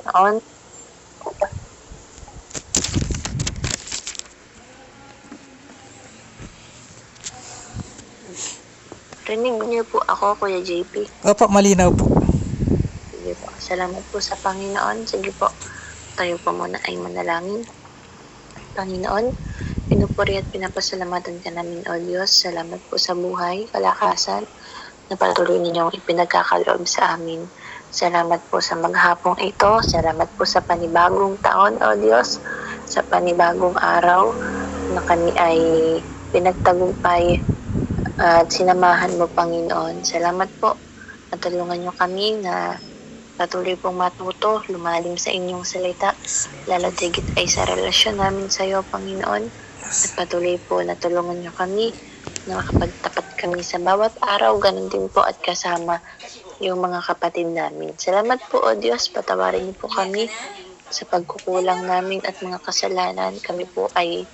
Panginoon. Rinig niyo po ako, Kuya JP. Opo, malinaw po. Sige po. Salamat po sa Panginoon. Sige po. Tayo po muna ay manalangin. Panginoon, pinupuri at pinapasalamatan ka namin, O Diyos. Salamat po sa buhay, kalakasan, na patuloy ninyong ipinagkakaloob sa amin. Salamat po sa maghapong ito. Salamat po sa panibagong taon, O Diyos. Sa panibagong araw na kami ay pinagtagumpay at sinamahan mo, Panginoon. Salamat po. Natulungan niyo kami na patuloy pong matuto, lumalim sa inyong salita, lalo't higit ay sa relasyon namin sa iyo, Panginoon. At patuloy po na tulungan niyo kami na makapagtapat kami sa bawat araw, ganun din po at kasama yung mga kapatid namin. Salamat po, O Diyos, patawarin niyo po kami sa pagkukulang namin at mga kasalanan. Kami po ay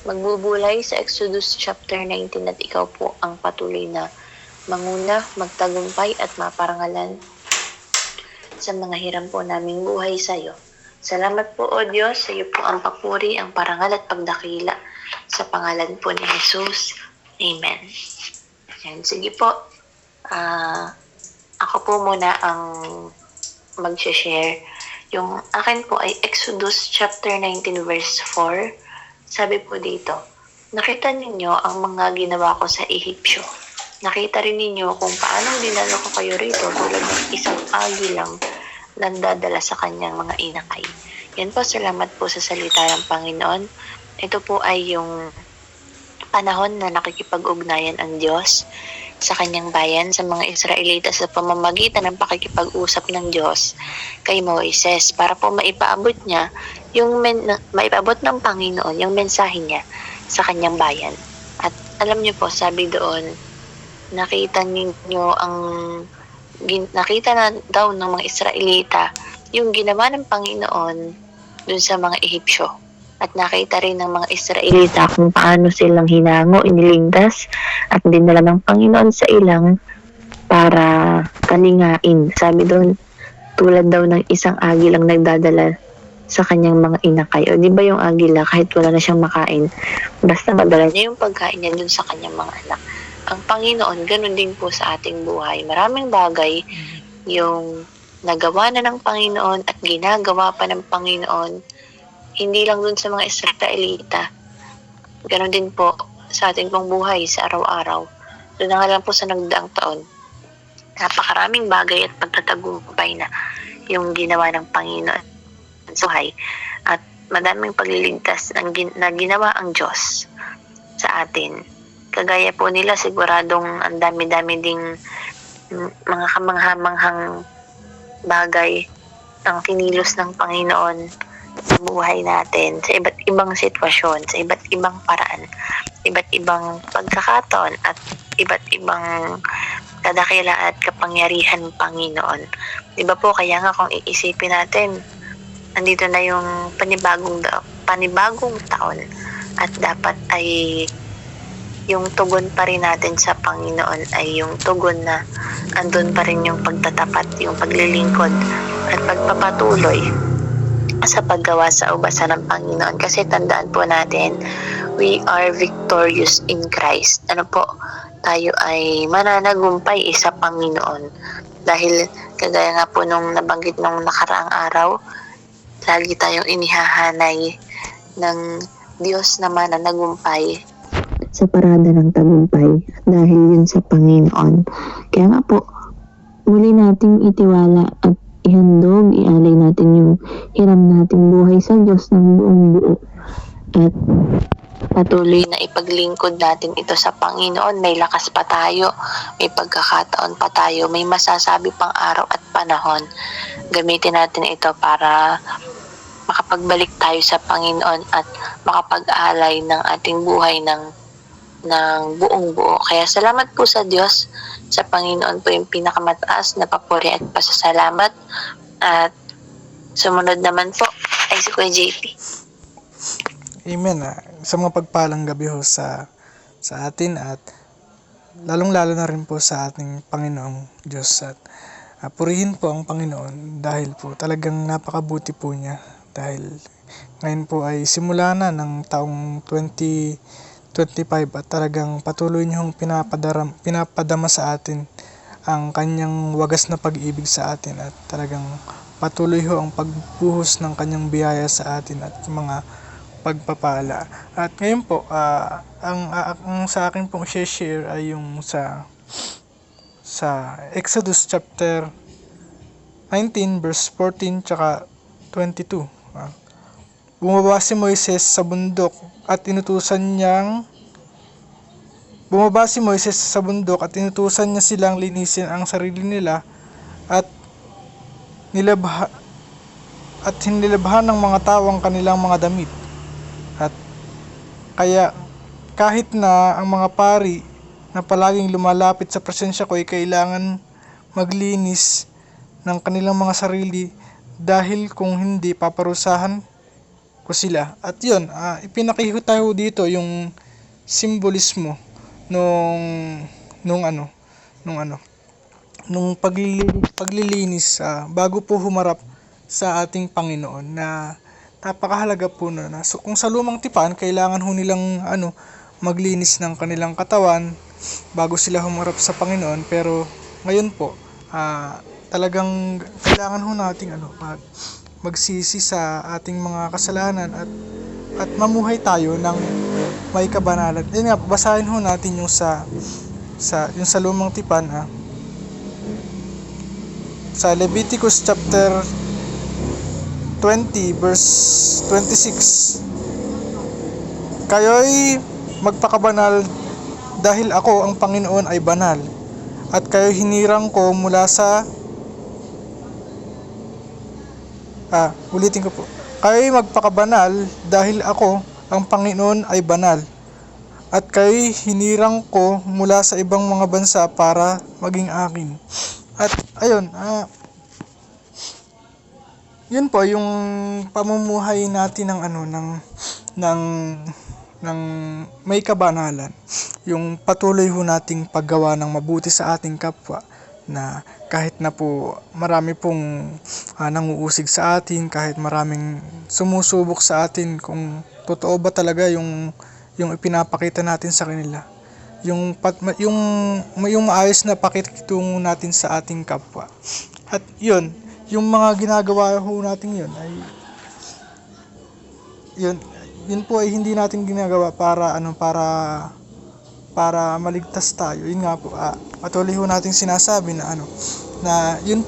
magbubulay sa Exodus chapter 19 at ikaw po ang patuloy na manguna, magtagumpay at maparangalan sa mga hiram po naming buhay sa iyo. Salamat po, O Diyos, sa iyo po ang papuri, ang parangal at pagdakila sa pangalan po ni Jesus. Amen. Yan, sige po. Ako po muna ang mag-share. Yung akin po ay Exodus chapter 19 verse 4. Sabi po dito, nakita ninyo ang mga ginawa ko sa Ehipsyo. Nakita rin ninyo kung paano dinalo ko kayo rito tulad ng isang agilang nagdadala sa kanyang mga inakay. Yan po, salamat po sa salita ng Panginoon. Ito po ay yung panahon na nakikipag-ugnayan ang Diyos sa kanyang bayan, sa mga Israelita sa pamamagitan ng pakikipag-usap ng Diyos kay Moises para po maipaabot niya maipaabot ng Panginoon yung mensahe niya sa kanyang bayan. At alam niyo po, sabi doon, nakita na daw ng mga Israelita yung ginawa ng Panginoon dun sa mga Ehipsyo. At nakita rin ng mga Israelita kung paano silang hinango, iniligtas at dinala ng Panginoon sa ilang para kalingain. Sabi doon, tulad daw ng isang agilang nagdadala sa kanyang mga inakay. O di ba yung agila, kahit wala na siyang makain, basta madala niya yung pagkain niya dun sa kanyang mga anak. Ang Panginoon, ganun din po sa ating buhay. Maraming bagay yung nagawa na ng Panginoon at ginagawa pa ng Panginoon, hindi lang dun sa mga Israelita. Ganun din po sa ating pong buhay sa araw-araw. Doon na nga lang po sa nagdaang taon. Napakaraming bagay at pagtatagumpay na yung ginawa ng Panginoon sa buhay. At madaming pagliligtas na ginawa ang Diyos sa atin. Kagaya po nila, siguradong ang dami-dami ding mga kamangha-manghang bagay ang kinilos ng Panginoon sa buhay natin, sa iba't ibang sitwasyon, sa iba't ibang paraan, iba't ibang pagkakataon, at iba't ibang kadakila at kapangyarihan ng Panginoon. Diba po, kaya nga kung iisipin natin, nandito na yung panibagong taon at dapat ay yung tugon pa rin natin sa Panginoon ay yung tugon na andun pa rin yung pagtatapat, yung paglilingkod at pagpapatuloy sa paggawa sa ubasan ng Panginoon. Kasi tandaan po natin, we are victorious in Christ. Ano po? Tayo ay mananagumpay sa Panginoon. Dahil kagaya nga po nung nabanggit nung nakaraang araw, lagi tayong inihahanay ng Diyos na mananagumpay sa parada ng tagumpay dahil yun sa Panginoon. Kaya nga po, muli nating itiwala at ihandog, ialay natin yung hiram nating buhay sa Diyos ng buong buo. At patuloy na ipaglingkod natin ito sa Panginoon. May lakas pa tayo, may pagkakataon pa tayo, may masasabi pang araw at panahon. Gamitin natin ito para makapagbalik tayo sa Panginoon at makapag-alay ng ating buhay ng buong buo. Kaya salamat po sa Diyos, sa Panginoon po yung pinakamataas na papuri at pasasalamat. At sumunod naman po ay si Kuya JP. Amen. Sa mga pagpalang gabi ho sa atin at lalong-lalo na rin po sa ating Panginoong Diyos. At Purihin po ang Panginoon dahil po talagang napakabuti po niya. Dahil ngayon po ay simula na ng taong 2025 at talagang patuloy niyong pinapadama sa atin ang kanyang wagas na pag-ibig sa atin, at talagang patuloy ho ang pagbuhos ng kanyang biyaya sa atin at mga pagpapala. At ngayon po, ang sa akin pong share ay yung sa Exodus chapter 19 verse 14 tsaka 22. Bumaba si Moises sa bundok at inutusan niya silang linisin ang sarili nila at hinilabhan ng mga tao ang kanilang mga damit. At kaya kahit na ang mga pari na palaging lumalapit sa presensya ko ay kailangan maglinis ng kanilang mga sarili, dahil kung hindi paparusahan ko sila. At yun, ipinakikita ko dito yung simbolismo nung paglilinis bago po humarap sa ating Panginoon, na napakahalaga po na. So, kung sa lumang tipan kailangan ho nilang maglinis ng kanilang katawan bago sila humarap sa Panginoon, pero ngayon po talagang kailangan ho nating magsisi sa ating mga kasalanan at mamuhay tayo ng may kabanalan. Yun nga, basahin ho natin yung sa lumang tipan sa Leviticus chapter 20 verse 26. Kayo'y magpakabanal dahil ako ang Panginoon ay banal, at kayo'y hinirang ko mula sa ulitin ko po. Kayo'y magpakabanal dahil ako ang Panginoon ay banal, at kayo'y hinirang ko mula sa ibang mga bansa para maging akin. At ayun, yun po yung pamumuhay natin ng may kabanalan. Yung patuloy ho nating paggawa ng mabuti sa ating kapwa, na kahit na po marami pong nanguusig sa atin, kahit maraming sumusubok sa atin, kung totoo ba talaga yung ipinapakita natin sa kanila, yung maayos na pakikitungo natin sa ating kapwa. At yun, yung mga ginagawa ho natin yun ay yun po ay hindi natin ginagawa para maligtas tayo. Yun nga po, patuloy ho nating sinasabi na yun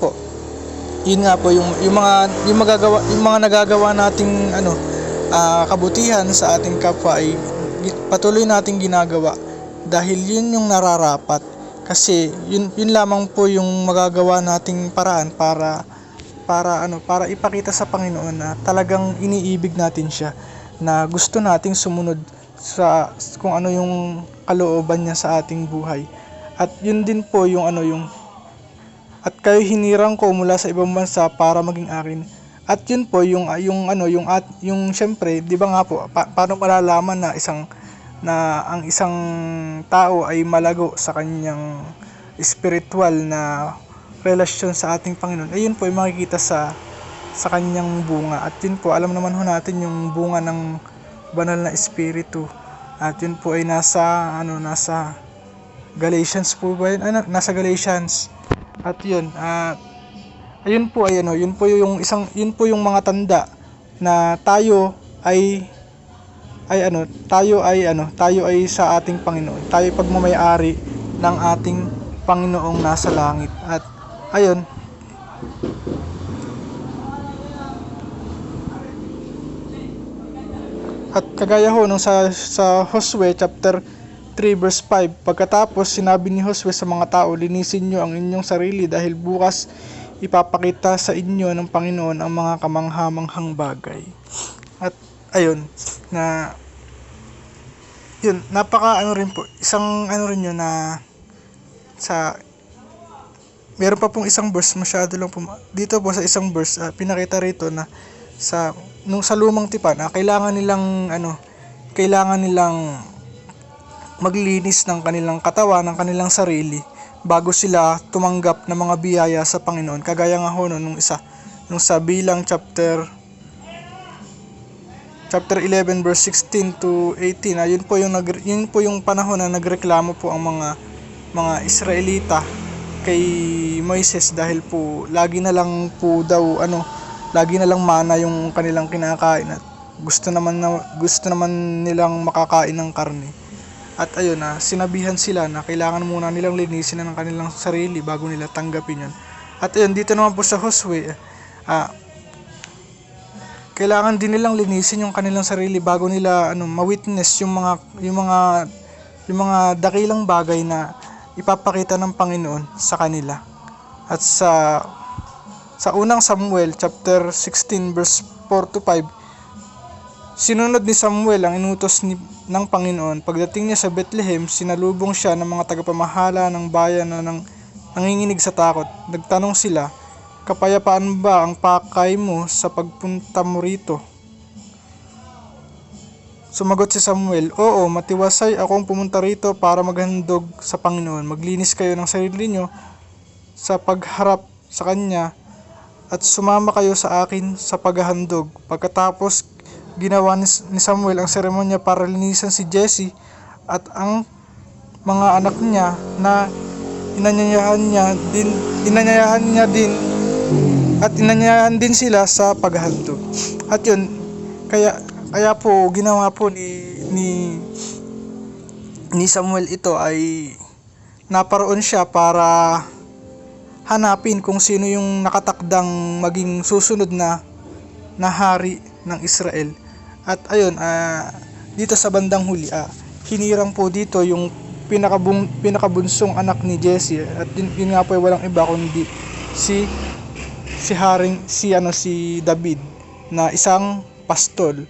nga po yung mga nagagawa nating kabutihan sa ating kapwa ay patuloy nating ginagawa dahil yun yung nararapat, kasi yun lamang po yung magagawa nating paraan para ipakita sa Panginoon na talagang iniibig natin siya, na gusto nating sumunod sa kung ano yung kalooban niya sa ating buhay. At yun din po yung at kayo hinirang ko mula sa ibang bansa para maging akin. At yun po yung syempre, 'di ba nga po, paano malalaman na ang isang tao ay malago sa kanyang spiritual na relasyon sa ating Panginoon? Ayun po ay makikita sa kanyang bunga. At yun po, alam naman ho natin yung bunga ng banal na espiritu. At yun po ay nasa Galatians po ba yun? Nasa Galatians. At yun, ayun po ay yun po yung mga tanda na tayo ay sa ating Panginoon. Tayo pagmamay-ari ng ating Panginoong nasa langit. At ayun, at kagaya ho nung sa Josue chapter 3 verse 5, pagkatapos sinabi ni Josue sa mga tao, linisin nyo ang inyong sarili dahil bukas ipapakita sa inyo ng Panginoon ang mga kamanghamanghang bagay. At ayun, na yun, napaka rin po, isang rin yun na meron pa pong isang verse, masyado lang po dito po sa isang verse, pinakita rito na sa lumang tipan, kailangan nilang maglinis ng kanilang katawan, ng kanilang sarili bago sila tumanggap ng mga biyaya sa Panginoon. Kagaya nga ho nung sa Bilang chapter 11 verse 16 to 18, yun po yung panahon na nagreklamo po ang mga Israelita kay Moises dahil po lagi na lang mana yung kanilang kinakain at gusto naman nilang makakain ng karne. At ayun sinabihan sila na kailangan muna nilang linisin ng kanilang sarili bago nila tanggapin yun. At ayun, dito naman po sa Josue, kailangan din nilang linisin yung kanilang sarili bago nila ma-witness yung mga dakilang bagay na ipapakita ng Panginoon sa kanila. At sa unang Samuel chapter 16 verse 4 to 5, sinunod ni Samuel ang inutos ng Panginoon. Pagdating niya sa Bethlehem, sinalubong siya ng mga tagapamahala ng bayan na nanginginig sa takot. Nagtanong sila, "Kapayapaan ba ang pakay mo sa pagpunta mo rito?" Sumagot si Samuel, "Oo, matiwasay akong pumunta rito para maghandog sa Panginoon. Maglinis kayo ng sarili niyo sa pagharap sa Kanya at sumama kayo sa akin sa paghahandog." Pagkatapos, ginawa ni Samuel ang seremonya para linisan si Jesse at ang mga anak niya na inanyayahan din sila sa paghahandog. At yun, kaya po ginawa po ni Samuel ito ay naparoon siya para hanapin kung sino yung nakatakdang maging susunod na hari ng Israel. At ayun, dito sa bandang huli, hinirang po dito yung pinakabunsong anak ni Jesse. At yun nga po ay walang iba kundi si David na isang pastol.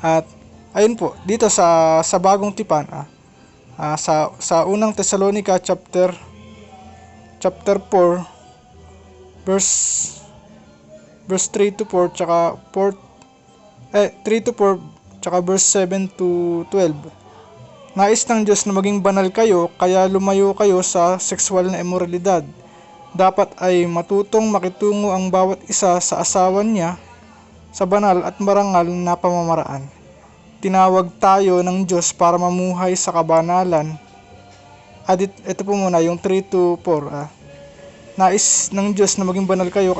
At ayun po, dito sa bagong tipan, sa unang Thessalonica chapter 4 verse 3 to 4 tsaka 3 to 4 tsaka verse 7 to 12. Nais ng Diyos na maging banal kayo, kaya lumayo kayo sa sexual na immoralidad. Dapat ay matutong makitungo ang bawat isa sa asawa niya sa banal at marangal na pamamaraan. Tinawag tayo ng Diyos para mamuhay sa kabanalan. Ito po muna yung 3 to 4. Nais ng Diyos na maging banal kayo,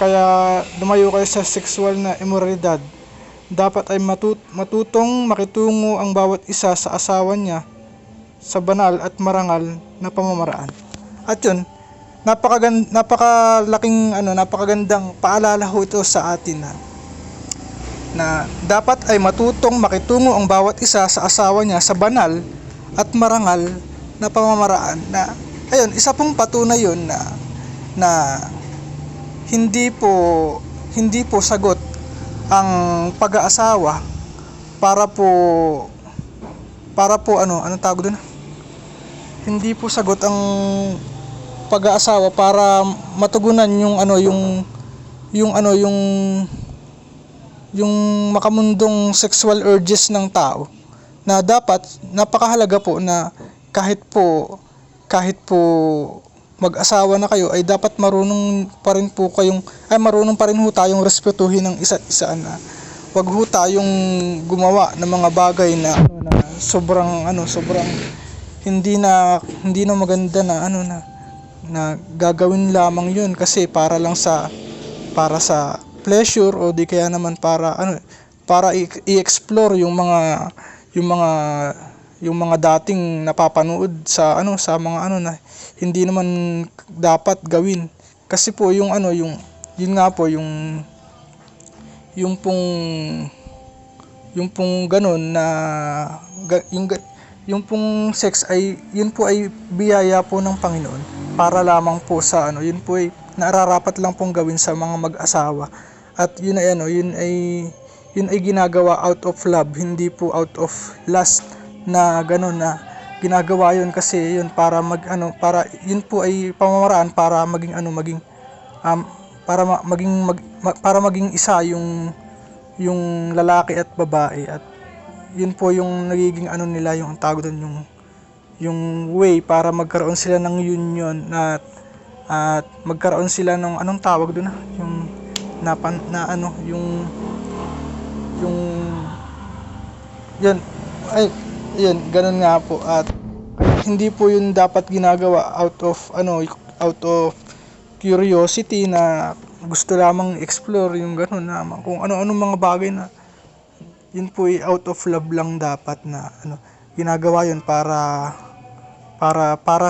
kaya lumayo kayo sa sexual na immoralidad. Dapat ay matutong makitungo ang bawat isa sa asawa niya sa banal at marangal na pamamaraan. At yun, napakagandang paalala ho ito sa atin na dapat ay matutong makitungo ang bawat isa sa asawa niya sa banal at marangal na pamamaraan. Na ayun, isa pong patunay yun na hindi po sagot ang pag-aasawa para po anong tawag doon? Hindi po sagot ang pag-aasawa para matugunan yung makamundong sexual urges ng tao. Na dapat napakahalaga po na kahit po mag-asawa na kayo ay dapat marunong pa rin ho tayong respetuhin ng isa't isa, na wag ho tayong gumawa ng mga bagay na sobrang hindi na maganda na gagawin lamang yun kasi para sa pleasure, o di kaya naman para i-explore yung mga dating napapanood sa mga na hindi naman dapat gawin. Kasi po yung pong ganun na yung pong sex ay yun po ay biyaya po ng Panginoon para lamang po sa yun po ay nararapat lang pong gawin sa mga mag-asawa. At yun ay ginagawa out of love, hindi po out of lust na ganun na ginagawa yun kasi yun para yun po ay pamamaraan para maging isa yung lalaki at babae. At yun po yung nagiging nila yung tawag doon, yung way para magkaroon sila ng union at magkaroon sila ng anong tawag doon yung yung yun ay yun ganun nga po. At hindi po yun dapat ginagawa out of curiosity na gusto lamang explore yung ganun na kung ano-ano mga bagay na yun po ay out of love lang dapat na ginagawa yun para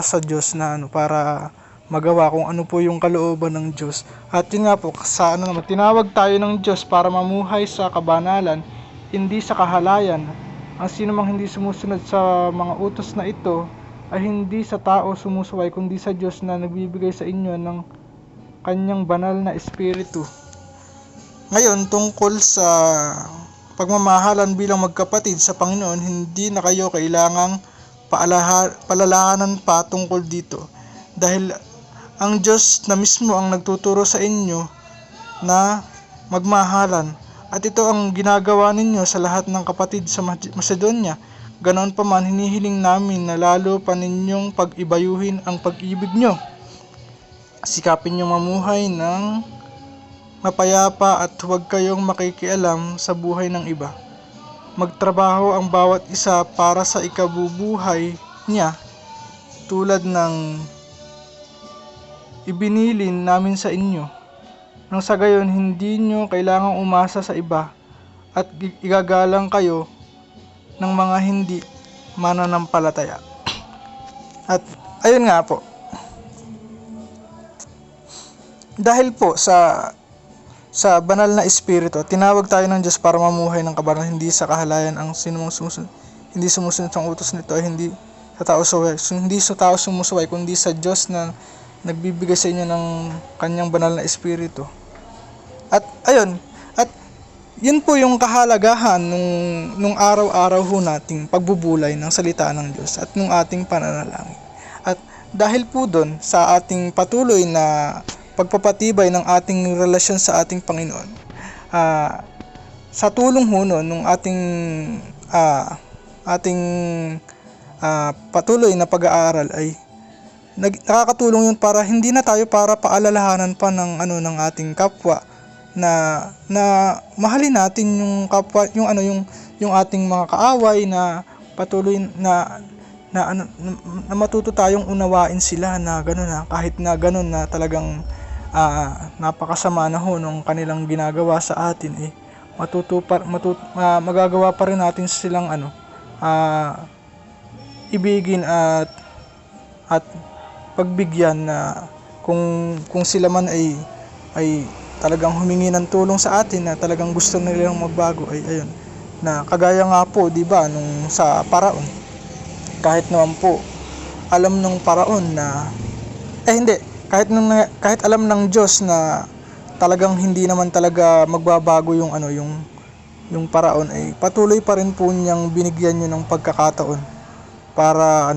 sa Diyos na para magawa kung ano po yung kalooban ng Diyos. At yun nga po sa naman tinawag tayo ng Diyos para mamuhay sa kabanalan, hindi sa kahalayan. Ang sino mang hindi sumusunod sa mga utos na ito ay hindi sa tao sumusuway kundi sa Diyos na nagbibigay sa inyo ng kanyang banal na espiritu. Ngayon, tungkol sa pagmamahalan bilang magkapatid sa Panginoon, hindi na kayo kailangang palalahanan pa tungkol dito. Dahil ang Diyos na mismo ang nagtuturo sa inyo na magmahalan. At ito ang ginagawa ninyo sa lahat ng kapatid sa Macedonia. Ganoon pa man, hinihiling namin na lalo pa ninyong pag-ibayuhin ang pag-ibig nyo. Sikapin nyo mamuhay ng mapayapa at huwag kayong makikialam sa buhay ng iba. Magtrabaho ang bawat isa para sa ikabubuhay niya tulad ng ibinilin namin sa inyo. Nang sa gayon hindi nyo kailangang umasa sa iba at igagalang kayo ng mga hindi mananampalataya. At ayun nga po. Dahil po sa banal na espiritu, tinawag tayo ng Diyos para mamuhay ng kabanalan, hindi sa kahalayan. Ang sinumang hindi sumusunod sa utos nito ay hindi sa tao sumusuway kundi sa Diyos na nagbibigay sa inyo ng kanyang banal na espiritu. At ayun, at yun po yung kahalagahan nung araw-araw ho nating pagbubulay ng salita ng Diyos at nung ating pananalangin. At dahil po doon sa ating patuloy na pagpapatibay ng ating relasyon sa ating Panginoon, sa tulong ho nung ating patuloy na pag-aaral ay nakakatulong yun para hindi na tayo para paalalahanan pa ng ating kapwa na mahalin natin yung kapwa, yung ating mga kaaway, na patuloy na matuto tayong unawain sila na gano'n na kahit na gano'n na talagang napakasama na ho nung kanilang ginagawa sa atin, magagawa pa rin natin silang ibigin at pagbigyan na kung sila man ay talagang humingi ng tulong sa atin na talagang gusto nilang magbago, ay ayun na kagaya nga po, di ba, nung sa paraon, kahit naman po alam ng paraon na kahit alam ng Diyos na talagang hindi naman talaga magbabago yung paraon, ay patuloy pa rin po niyang binigyan niyo ng pagkakataon para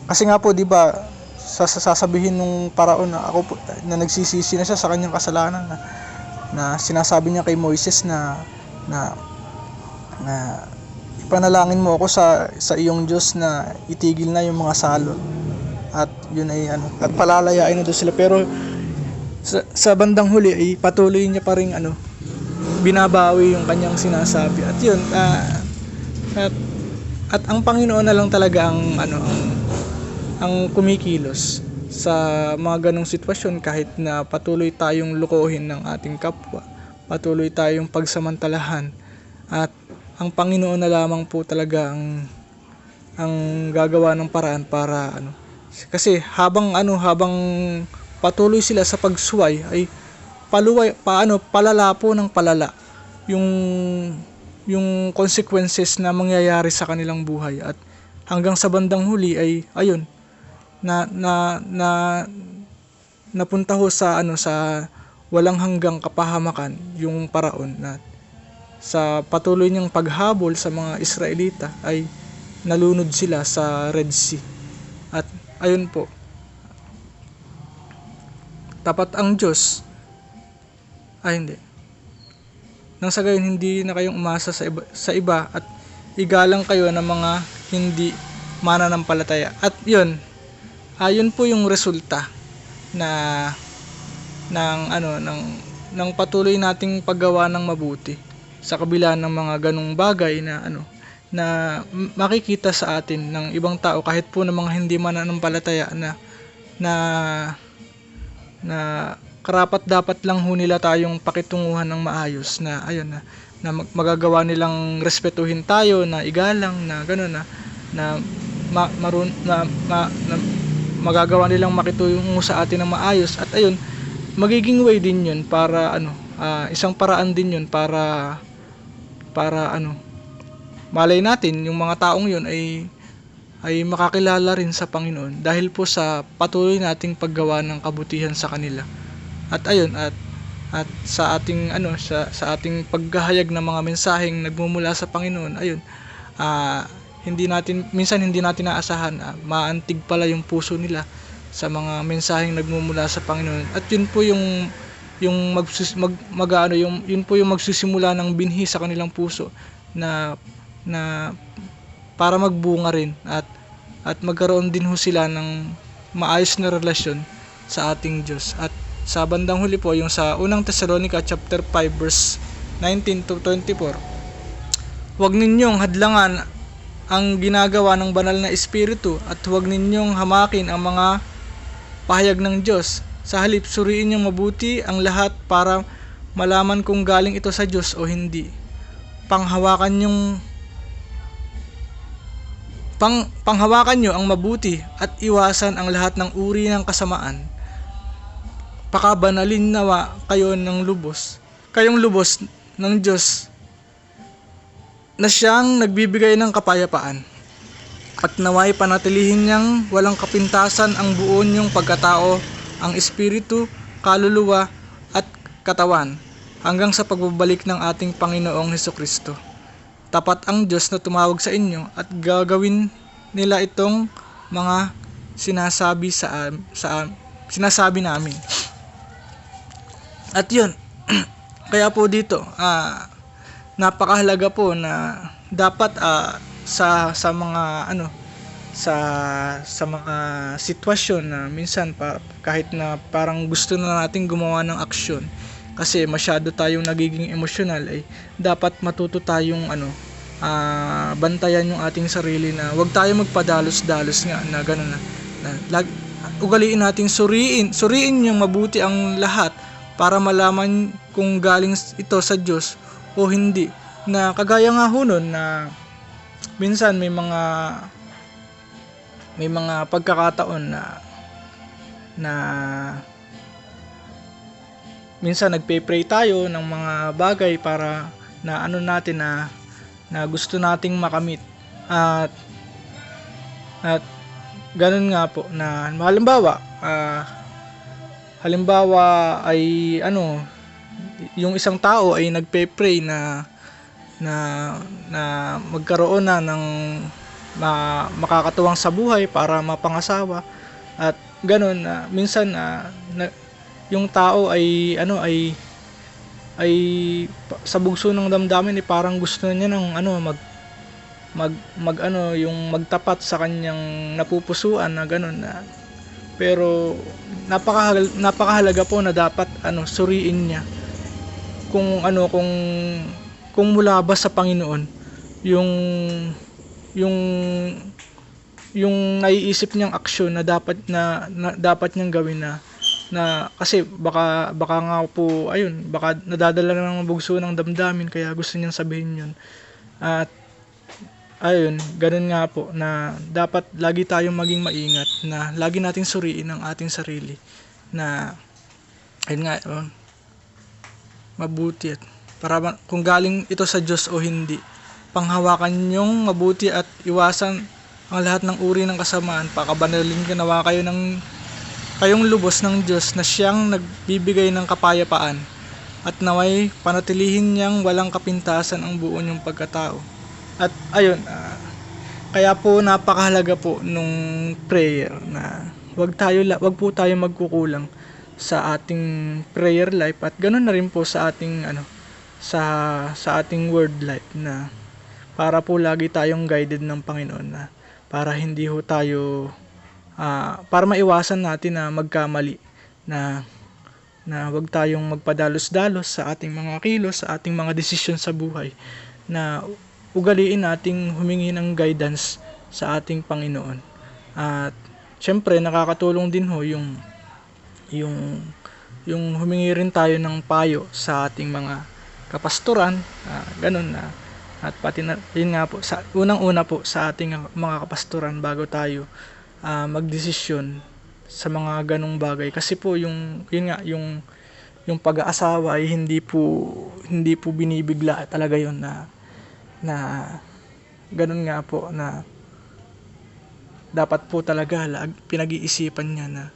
kasi nga po, di ba, sasabihin nung paraon na ako po, na nagsisisi na siya sa kanyang kasalanan, na sinasabi niya kay Moises na ipanalangin mo ako sa iyong Diyos na itigil na yung mga salot, at yun ay at palalayain na doon sila. Pero sa bandang huli ay patuloy niya pa rin binabawi yung kanyang sinasabi. At yun, at ang Panginoon na lang talaga ang kumikilos sa mga ganong sitwasyon, kahit na patuloy tayong lukohin ng ating kapwa, patuloy tayong pagsamantalahan, at ang Panginoon na lamang po talaga ang gagawa ng paraan para kasi habang patuloy sila sa pagsuway, ay palala po ng palala yung consequences na mangyayari sa kanilang buhay, at hanggang sa bandang huli ay ayun napunta ho sa walang hanggang kapahamakan yung paraon, na sa patuloy niyang paghabol sa mga Israelita ay nalunod sila sa Red Sea. At ayun po, tapat ang Diyos. Ay hindi. nang sa gayon hindi na kayong umasa sa iba at igalang kayo ng mga hindi mananampalataya. At yun, yun po yung resulta na ng patuloy nating paggawa ng mabuti sa kabila ng mga ganong bagay na makikita sa atin ng ibang tao kahit po ng mga hindi mananampalataya na karapat dapat lang ho nila tayong pakitunguhan ng maayos na magagawa nilang respetuhin tayo, na igalang, na gano'n na magagawa nilang makitungo sa atin ng maayos. At ayun, magiging way din yun para isang paraan din yun para malay natin yung mga taong yun ay makakilala rin sa Panginoon dahil po sa patuloy nating paggawa ng kabutihan sa kanila. At ayun, at sa ating sa ating paghahayag ng mga mensaheng nagmumula sa Panginoon, ayun, minsan hindi natin naasahan, maantig pala yung puso nila sa mga mensaheng nagmumula sa Panginoon. At yun po yung yun po yung magsisimula ng binhi sa kanilang puso na para magbunga rin at magkaroon din ho sila ng maayos na relasyon sa ating Diyos. At sa bandang huli po, yung sa unang Thessalonica chapter 5 verse 19 to 24, huwag ninyong hadlangan ang ginagawa ng banal na espiritu at huwag ninyong hamakin ang mga pahayag ng Diyos. Sa halip, suriin niyong mabuti ang lahat para malaman kung galing ito sa Diyos o hindi. Panghawakan nyo ang mabuti at iwasan ang lahat ng uri ng kasamaan. Pakabanalin nawa kayo ng kayong lubos ng Diyos na siyang nagbibigay ng kapayapaan, at naway panatilihin niyang walang kapintasan ang buo niyong pagkatao, ang espiritu, kaluluwa at katawan, hanggang sa pagbabalik ng ating Panginoong Hesukristo. Tapat ang Diyos na tumawag sa inyo at gagawin nila itong mga sinasabi namin. At yun, kaya po dito, napakahalaga po na dapat sa mga sitwasyon na minsan kahit na parang gusto na nating gumawa ng aksyon kasi masyado tayong nagiging emosyonal, ay dapat matuto tayong bantayan yung ating sarili na wag tayo magpadalos-dalos nga na gano'n ugaliin nating suriin yung mabuti ang lahat para malaman kung galing ito sa Diyos o hindi. Na kagaya nga ho nun na minsan may mga pagkakataon na minsan nagpe-pray tayo ng mga bagay para na na gusto nating makamit, at ganun nga po na halimbawa ay yung isang tao ay nagpe-pray na magkaroon na ng makakatuwang sa buhay para mapangasawa, at ganun minsan yung tao ay sa bugso ng damdamin parang gusto niya ng yung magtapat sa kanyang napupusuan na ganun pero napakahalaga po na dapat suriin niya kung mula ba sa Panginoon yung naiisip niyang aksyon na dapat niyang gawin na kasi baka nga po baka nadadala ng bugso ng damdamin kaya gusto niyang sabihin yun. At ganun nga po na dapat lagi tayong maging maingat na lagi nating suriin ang ating sarili na mabuti at para kung galing ito sa Diyos o hindi. Panghawakan niyong mabuti at iwasan ang lahat ng uri ng kasamaan. Pakabanalin nawa kayo kayong lubos ng Diyos na siyang nagbibigay ng kapayapaan, at naway panatilihin niyang walang kapintasan ang buo niyong pagkatao. At kaya po napakahalaga po nung prayer na wag po tayo magkukulang sa ating prayer life, at ganoon na rin po sa ating sa ating word life, na para po lagi tayong guided ng Panginoon, na para hindi ho tayo para maiwasan natin na magkamali, na wag tayong magpadalos-dalos sa ating mga kilos, sa ating mga desisyon sa buhay, na ugaliin nating humingi ng guidance sa ating Panginoon. At syempre nakakatulong din ho yung humingi rin tayo ng payo sa ating mga kapastoran, ganun na. At pati na, yun nga po, sa unang-una po sa ating mga kapastoran bago tayo magdesisyon sa mga ganong bagay, kasi po yung pag-aasawa ay hindi po binibigla talaga yon, na ganun nga po, na dapat po talaga pinag-iisipan niya na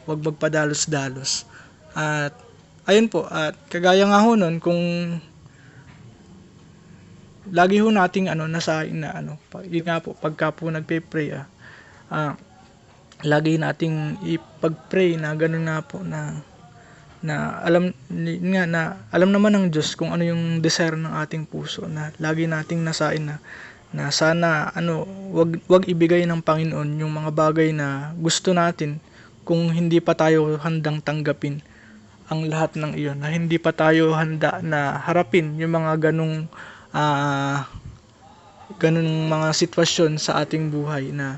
wag magpadalos-dalos. At ayun po, at kagaya nga ho nun, kung lagi ho nating nasain na yun nga po, pagka po nagpe-pray, lagi nating ipag-pray na gano'n nga po, na alam naman ng Diyos kung ano yung desire ng ating puso, na lagi nating nasain na sana wag ibigay ng Panginoon yung mga bagay na gusto natin kung hindi pa tayo handang tanggapin ang lahat ng iyon, na hindi pa tayo handa na harapin yung mga ganung mga sitwasyon sa ating buhay, na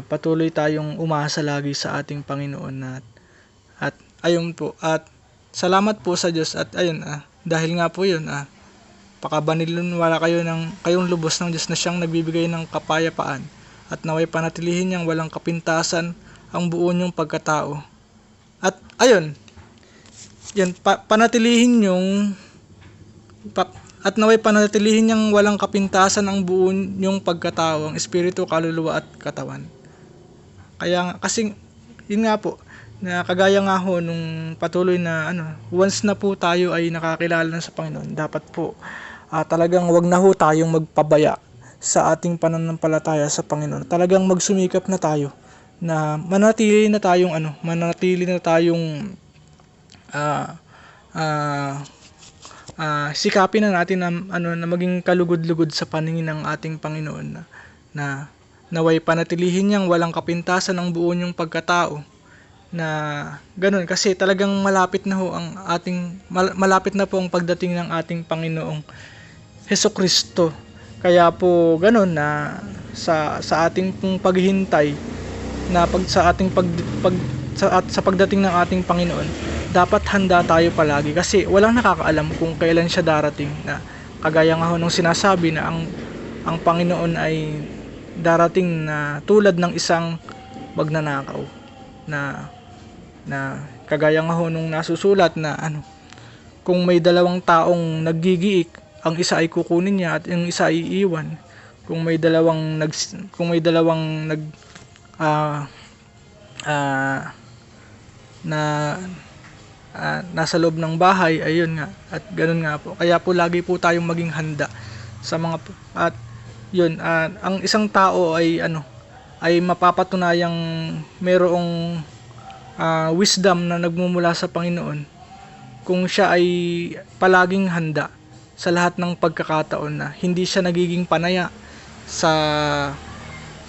patuloy tayong umasa lagi sa ating Panginoon. At ayun po, at salamat po sa Diyos, at ayun, dahil nga po yun, pakabanilun wala kayong lubos ng Diyos, na siyang nagbibigay ng kapayapaan, at naway panatilihin niyang walang kapintasan ang buo niyong pagkatao. At ayun, yan, panatilihin yung at naway panatilihin niyang walang kapintasan ang buo niyong pagkatao, ang espiritu, kaluluwa at katawan. Kaya kasi yun nga po, na kagaya nga ho nung patuloy na once na po tayo ay nakakilala na sa Panginoon, dapat po talagang wag na ho tayong magpabaya sa ating pananampalataya sa Panginoon. Talagang magsumikap na tayo na manatili na tayong sikapin na natin na maging kalugod-lugod sa paningin ng ating Panginoon, na naway panatilihin niyang walang kapintasan ang buo niyong pagkatao, na ganun, kasi talagang malapit na po ang pagdating ng ating Panginoong Hesukristo. Kaya po ganun, na sa ating pong paghihintay, na sa pagdating ng ating Panginoon, dapat handa tayo palagi, kasi walang nakakaalam kung kailan siya darating, na kagaya nga ho nung sinasabi na ang Panginoon ay darating na tulad ng isang magnanakaw, na kagaya nga ho nung nasusulat na kung may dalawang taong naggigiik, ang isa ay kukunin niya at yung isa ay iiwan. Kung may dalawang nasa loob ng bahay, ayun nga, at ganun nga po. Kaya po lagi po tayong maging handa sa mga, at yun, ang isang tao ay mapapatunayang mayroong wisdom na nagmumula sa Panginoon kung siya ay palaging handa sa lahat ng pagkakataon, na hindi siya nagiging panaya sa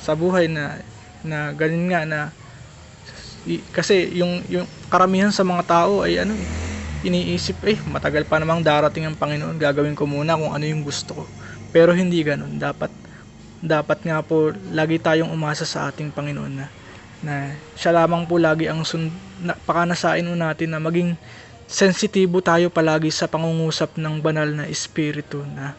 buhay, na ganun nga, na kasi yung karamihan sa mga tao ay iniisip, matagal pa namang darating ang Panginoon, gagawin ko muna kung ano yung gusto ko. Pero hindi ganun. Dapat nga po lagi tayong umasa sa ating Panginoon, na siya lamang po lagi ang pakanasain natin, na maging sensitibo tayo palagi sa pangungusap ng banal na espiritu, na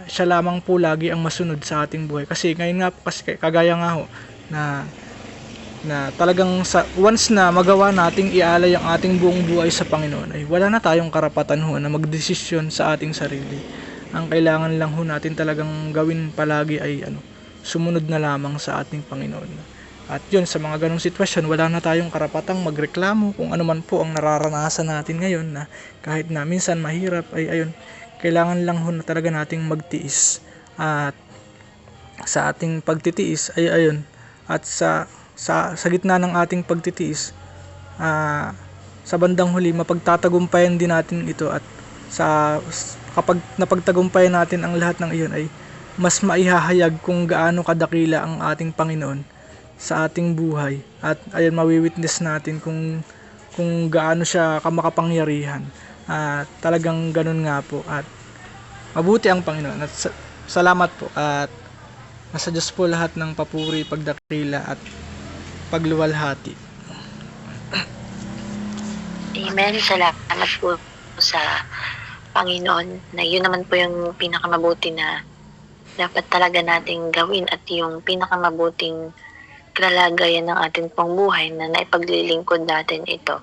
siya lamang po lagi ang masunod sa ating buhay. Kasi ngayon nga po, kasi kagaya nga ho, na talagang once na magawa nating ialay ang ating buong buhay sa Panginoon, ay wala na tayong karapatan ho na magdesisyon sa ating sarili. Ang kailangan lang ho natin talagang gawin palagi ay sumunod na lamang sa ating Panginoon. At yun, sa mga ganong sitwasyon, wala na tayong karapatang magreklamo kung ano man po ang nararanasan natin ngayon, na kahit na minsan mahirap, ay ayun, kailangan lang ho na talaga nating magtiis. At sa ating pagtitiis ay ayun, at sa gitna ng ating pagtitiis, sa bandang huli mapagtatagumpayan din natin ito, at kapag napagtagumpayan natin ang lahat ng iyon, ay mas maihahayag kung gaano kadakila ang ating Panginoon sa ating buhay, at ayun, mawi-witness natin kung gaano siya kamakapangyarihan. At talagang ganun nga po, at mabuti ang Panginoon, at salamat po, at nasa Diyos po lahat ng papuri, pagdakila at pagluwalhati. Amen. Salamat po sa Panginoon na yun naman po yung pinakamabuti na dapat talaga nating gawin, at yung pinakamabuting kalagayan ng ating pong buhay na naipaglilingkod natin ito,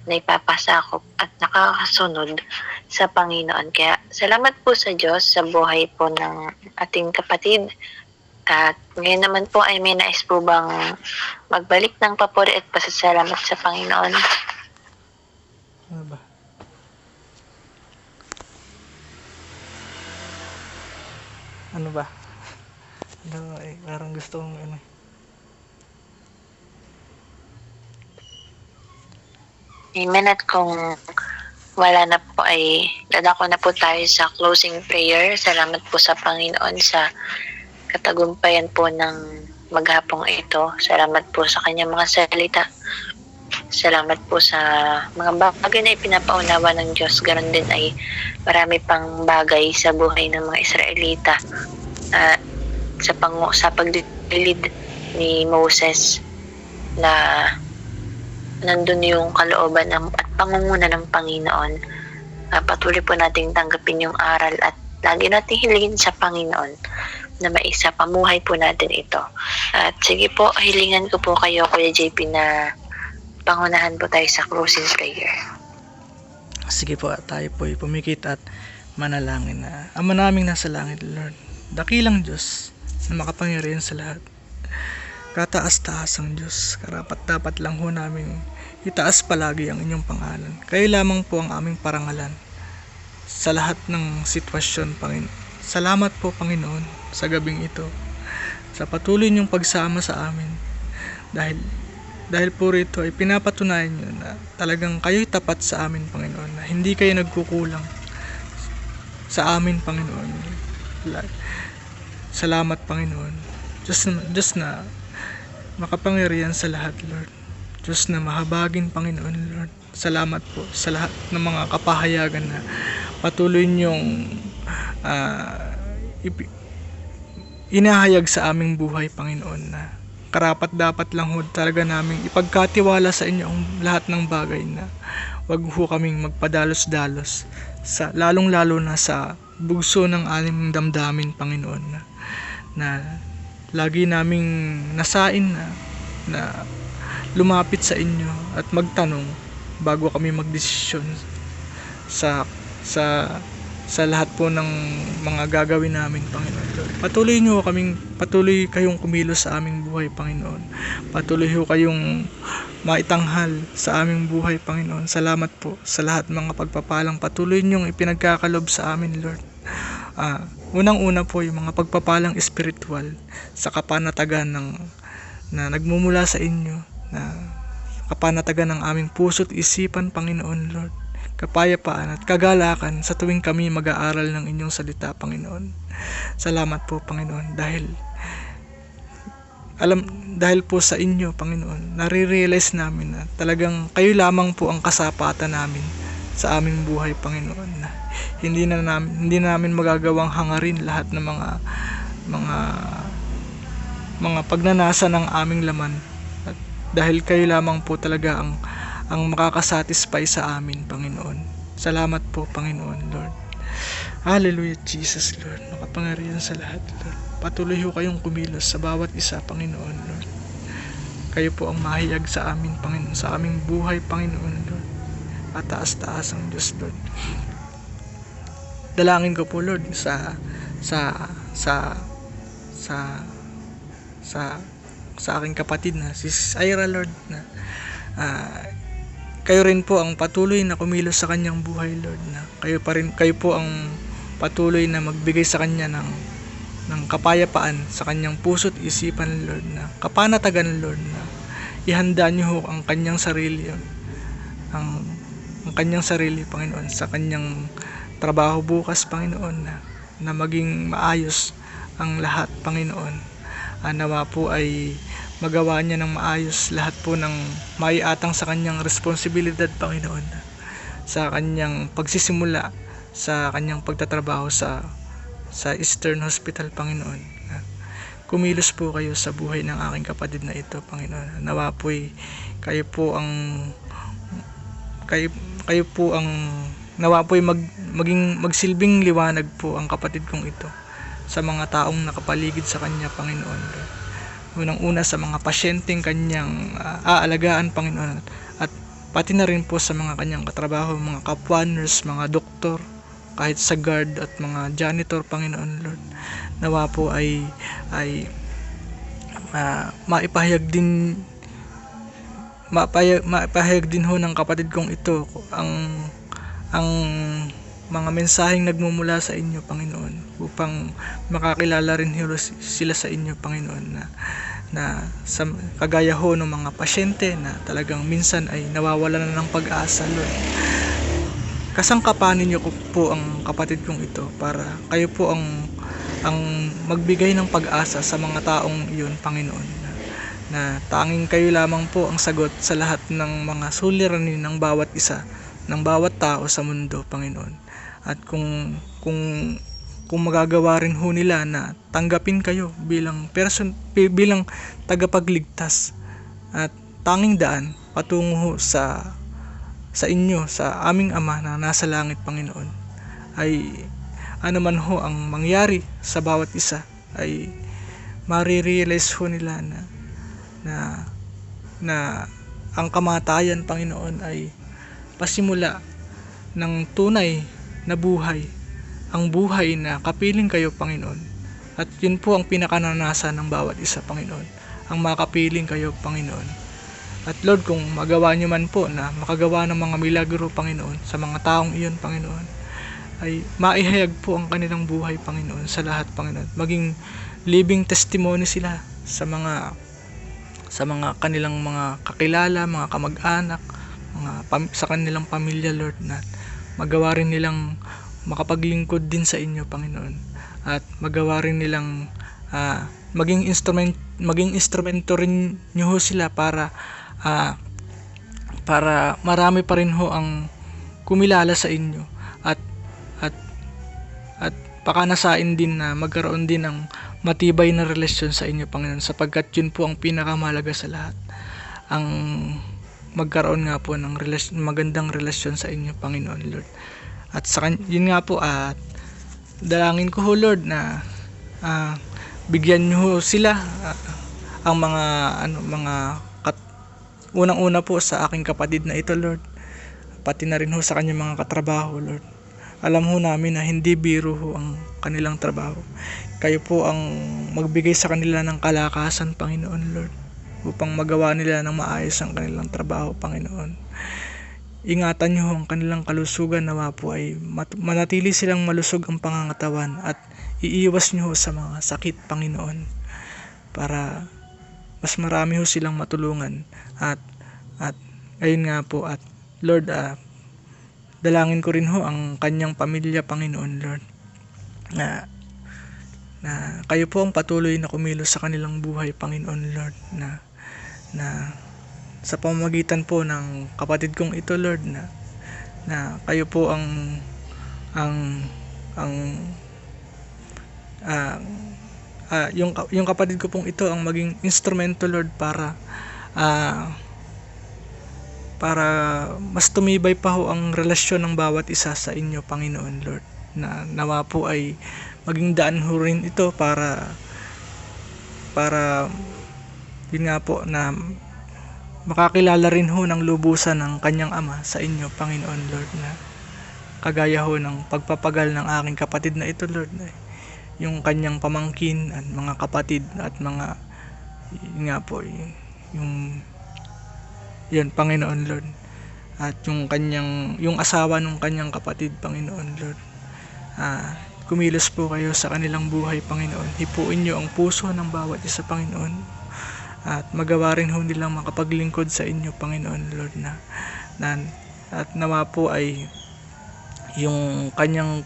na ipapasakop at nakakasunod sa Panginoon. Kaya salamat po sa Diyos sa buhay po ng ating kapatid. At ngayon naman po ay may nais po bang magbalik ng papuri at pasasalamat sa Panginoon? Ano ba? Ano ba? Ano, parang gusto kong ano. Amen. At kung wala na po ay dadako na po tayo sa closing prayer. Salamat po sa Panginoon sa katagumpayan po ng maghapong ito. Salamat po sa kanyang mga salita. Salamat po sa mga bagay na ipinapaunawa ng Diyos. Ganon din ay marami pang bagay sa buhay ng mga Israelita sa paglilid ni Moses, na nandun yung kalooban at pangunguna ng Panginoon. Patuloy po nating tanggapin yung aral at lagi nating hilingin sa Panginoon na maisa pamuhay po natin ito. At sige po, hilingan ko po kayo, Kuya JP, na pangunahan po tayo sa closing prayer. Sige po, tayo po pumikit at manalangin na Ama naming nasa langit, Lord, dakilang Diyos na makapangyarihan sa lahat, kataas-taas ang Diyos, karapat-dapat lang ho namin itaas palagi ang inyong pangalan. Kayo lamang po ang aming parangalan sa lahat ng sitwasyon, Panginoon. Salamat po, Panginoon, sa gabing ito, sa patuloy niyong pagsama sa amin, dahil po rito ay pinapatunayan niyo na talagang kayo'y tapat sa amin, Panginoon, na hindi kayo nagkukulang sa amin, Panginoon. Salamat, Panginoon. Diyos na makapangyarihan sa lahat, Lord. Diyos na mahabagin, Panginoon, Lord. Salamat po sa lahat ng mga kapahayagan na patuloy niyong inahayag sa aming buhay, Panginoon, na karapat dapat lang ho talaga naming ipagkatiwala sa inyo ang lahat ng bagay, na wag ho kaming magpadalos-dalos, lalong lalo na sa bugso ng aming damdamin, Panginoon, na lagi naming nasain na lumapit sa inyo at magtanong bago kami magdesisyon sa lahat po ng mga gagawin namin, Panginoon Lord. Patuloy kayong kumilos sa aming buhay, Panginoon. Patuloy ho kayong maitanghal sa aming buhay, Panginoon. Salamat po sa lahat mga pagpapalang patuloy niyong ipinagkakalob sa amin, Lord. Unang-una po yung mga pagpapalang espiritual sa kapanatagan na nagmumula sa inyo, na kapanatagan ng aming puso't isipan, Panginoon Lord. Kapayapaan at kagalakan sa tuwing kami mag-aaral ng inyong salita, Panginoon. Salamat po, Panginoon, dahil po sa inyo, Panginoon, nare-realize namin na talagang kayo lamang po ang kasapatan namin sa aming buhay, Panginoon. Hindi namin magagawang hangarin lahat ng mga pagnanasa ng aming laman, at dahil kayo lamang po talaga ang makakasatisfy sa amin, Panginoon. Salamat po, Panginoon Lord. Hallelujah, Jesus Lord. Makapangyarihan sa lahat, Lord. Patuloy ho kayong kumilos sa bawat isa, Panginoon Lord. Kayo po ang mahiyag sa amin, Panginoon, sa aming buhay, Panginoon Lord. At taas-taas ang Diyos, Lord. Dalangin ko po, Lord, sa aking kapatid na si Ira, Lord, na kayo rin po ang patuloy na kumilos sa kanyang buhay, Lord, na kayo po ang patuloy na magbigay sa kanya ng kapayapaan sa kanyang puso't isipan, Lord, na kapanatagan, Lord, na ihanda niyo ang kanyang sarili, ang kanyang sarili, Panginoon, sa kanyang trabaho bukas, Panginoon, na maging maayos ang lahat, Panginoon. Nawa po ay magawa niya ng maayos lahat po ng maiatang sa kanyang responsibilidad, Panginoon, sa kanyang pagsisimula sa kanyang pagtatrabaho sa Eastern Hospital, Panginoon. Kumilos po kayo sa buhay ng aking kapatid na ito, Panginoon. Nawa po ay kayo po ang nawa po ay magsilbing liwanag po ang kapatid kong ito sa mga taong nakapaligid sa kanya, Panginoon. Unang-una sa mga pasyenteng kanyang aalagaan, Panginoon, at pati na rin po sa mga kanyang katrabaho, mga kapwa nurse, mga doktor, kahit sa guard at mga janitor, Panginoon Lord. Nawa po ay maipahayag din ho ng kapatid kong ito ang mga mensaheng nagmumula sa inyo, Panginoon, upang makakilala rin sila sa inyo, Panginoon, na sa kagaya ho ng mga pasyente na talagang minsan ay nawawalan na ng pag-asa, Lord. Kasangkapanin niyo po ang kapatid kong ito para kayo po ang magbigay ng pag-asa sa mga taong iyon, Panginoon, na tanging kayo lamang po ang sagot sa lahat ng mga suliranin ng bawat isa, ng bawat tao sa mundo, Panginoon. At kung magagawa rin ho nila na tanggapin kayo bilang tagapagligtas at tanging daan patungo ho sa inyo, sa aming Ama na nasa langit, Panginoon, ay ano man ho ang mangyari sa bawat isa, ay marirealize ho nila na ang kamatayan, Panginoon, ay pasimula ng tunay na buhay, ang buhay na kapiling kayo, Panginoon. At yun po ang pinakananasan ng bawat isa, Panginoon, ang makapiling kayo, Panginoon. At Lord, kung magawa nyo man po na makagawa ng mga milagro, Panginoon, sa mga taong iyon, Panginoon, ay maihayag po ang kanilang buhay, Panginoon, sa lahat, Panginoon. Maging living testimony sila sa mga kanilang mga kakilala, mga kamag-anak, sa kanilang pamilya, Lord, na magawa rin nilang makapaglingkod din sa inyo, Panginoon. At magawa rin nilang maging instrumento rin nyo ho sila para marami pa rin ho ang kumilala sa inyo at pakanasain din na magkaroon din ng matibay na relasyon sa inyo, Panginoon, sapagkat yun po ang pinakamahalaga sa lahat, ang magkaroon nga po ng magandang relasyon sa inyo, Panginoon, Lord. At yun nga po, at dalangin ko ho, Lord, na bigyan nyo ho sila ang unang-una po sa aking kapatid na ito, Lord, pati na rin ho sa kanyang mga katrabaho, Lord. Alam ho namin na hindi biro ho ang kanilang trabaho. Kayo po ang magbigay sa kanila ng kalakasan, Panginoon, Lord, upang magawa nila ng maayos ang kanilang trabaho, Panginoon. Ingatan niyo ang kanilang kalusugan, nawa po ay manatili silang malusog ang pangangatawan at iiwas niyo sa mga sakit, Panginoon, para mas marami ho silang matulungan at ayun nga po, at Lord, dalangin ko rin ho ang kanyang pamilya, Panginoon, Lord, na kayo po ang patuloy na kumilos sa kanilang buhay, Panginoon, Lord, na sa pamamagitan po ng kapatid kong ito, Lord, na kayo po yung kapatid ko pong ito ang maging instrumento, Lord, para mas tumibay pa ho ang relasyon ng bawat isa sa inyo, Panginoon, Lord, na nawa po ay maging daan ho rin ito para yun nga po, na makakilala rin ho ng lubusan ng kanyang Ama sa inyo, Panginoon, Lord, na kagaya ho ng pagpapagal ng aking kapatid na ito, Lord, yung kanyang pamangkin at mga kapatid at mga yun nga po, yun, Panginoon, Lord, at yung asawa ng kanyang kapatid, Panginoon, Lord, kumilos po kayo sa kanilang buhay, Panginoon. Hipuin niyo ang puso ng bawat isa, Panginoon, at magawa rin ho nilang makapaglingkod sa inyo, Panginoon, Lord, at nawa po ay yung kanyang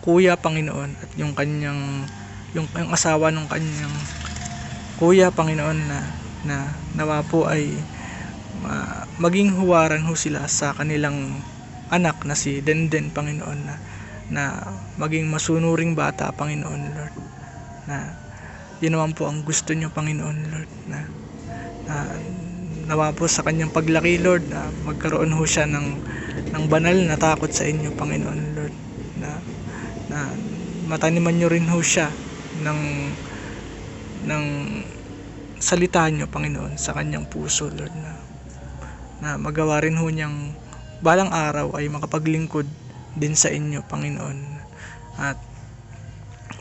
kuya, Panginoon, at yung asawa ng kanyang kuya, Panginoon, na nawa po ay maging huwaran ho sila sa kanilang anak na si Denden, Panginoon, na maging masunuring bata, Panginoon Lord, na yun naman po ang gusto nyo, Panginoon Lord, na nawa po sa kanyang paglaki, Lord, na magkaroon ho siya ng banal na takot sa inyo, Panginoon Lord, na mataniman nyo rin ho siya ng salita nyo, Panginoon, sa kanyang puso, Lord, na magawa rin ho niyang balang araw ay makapaglingkod din sa inyo, Panginoon. At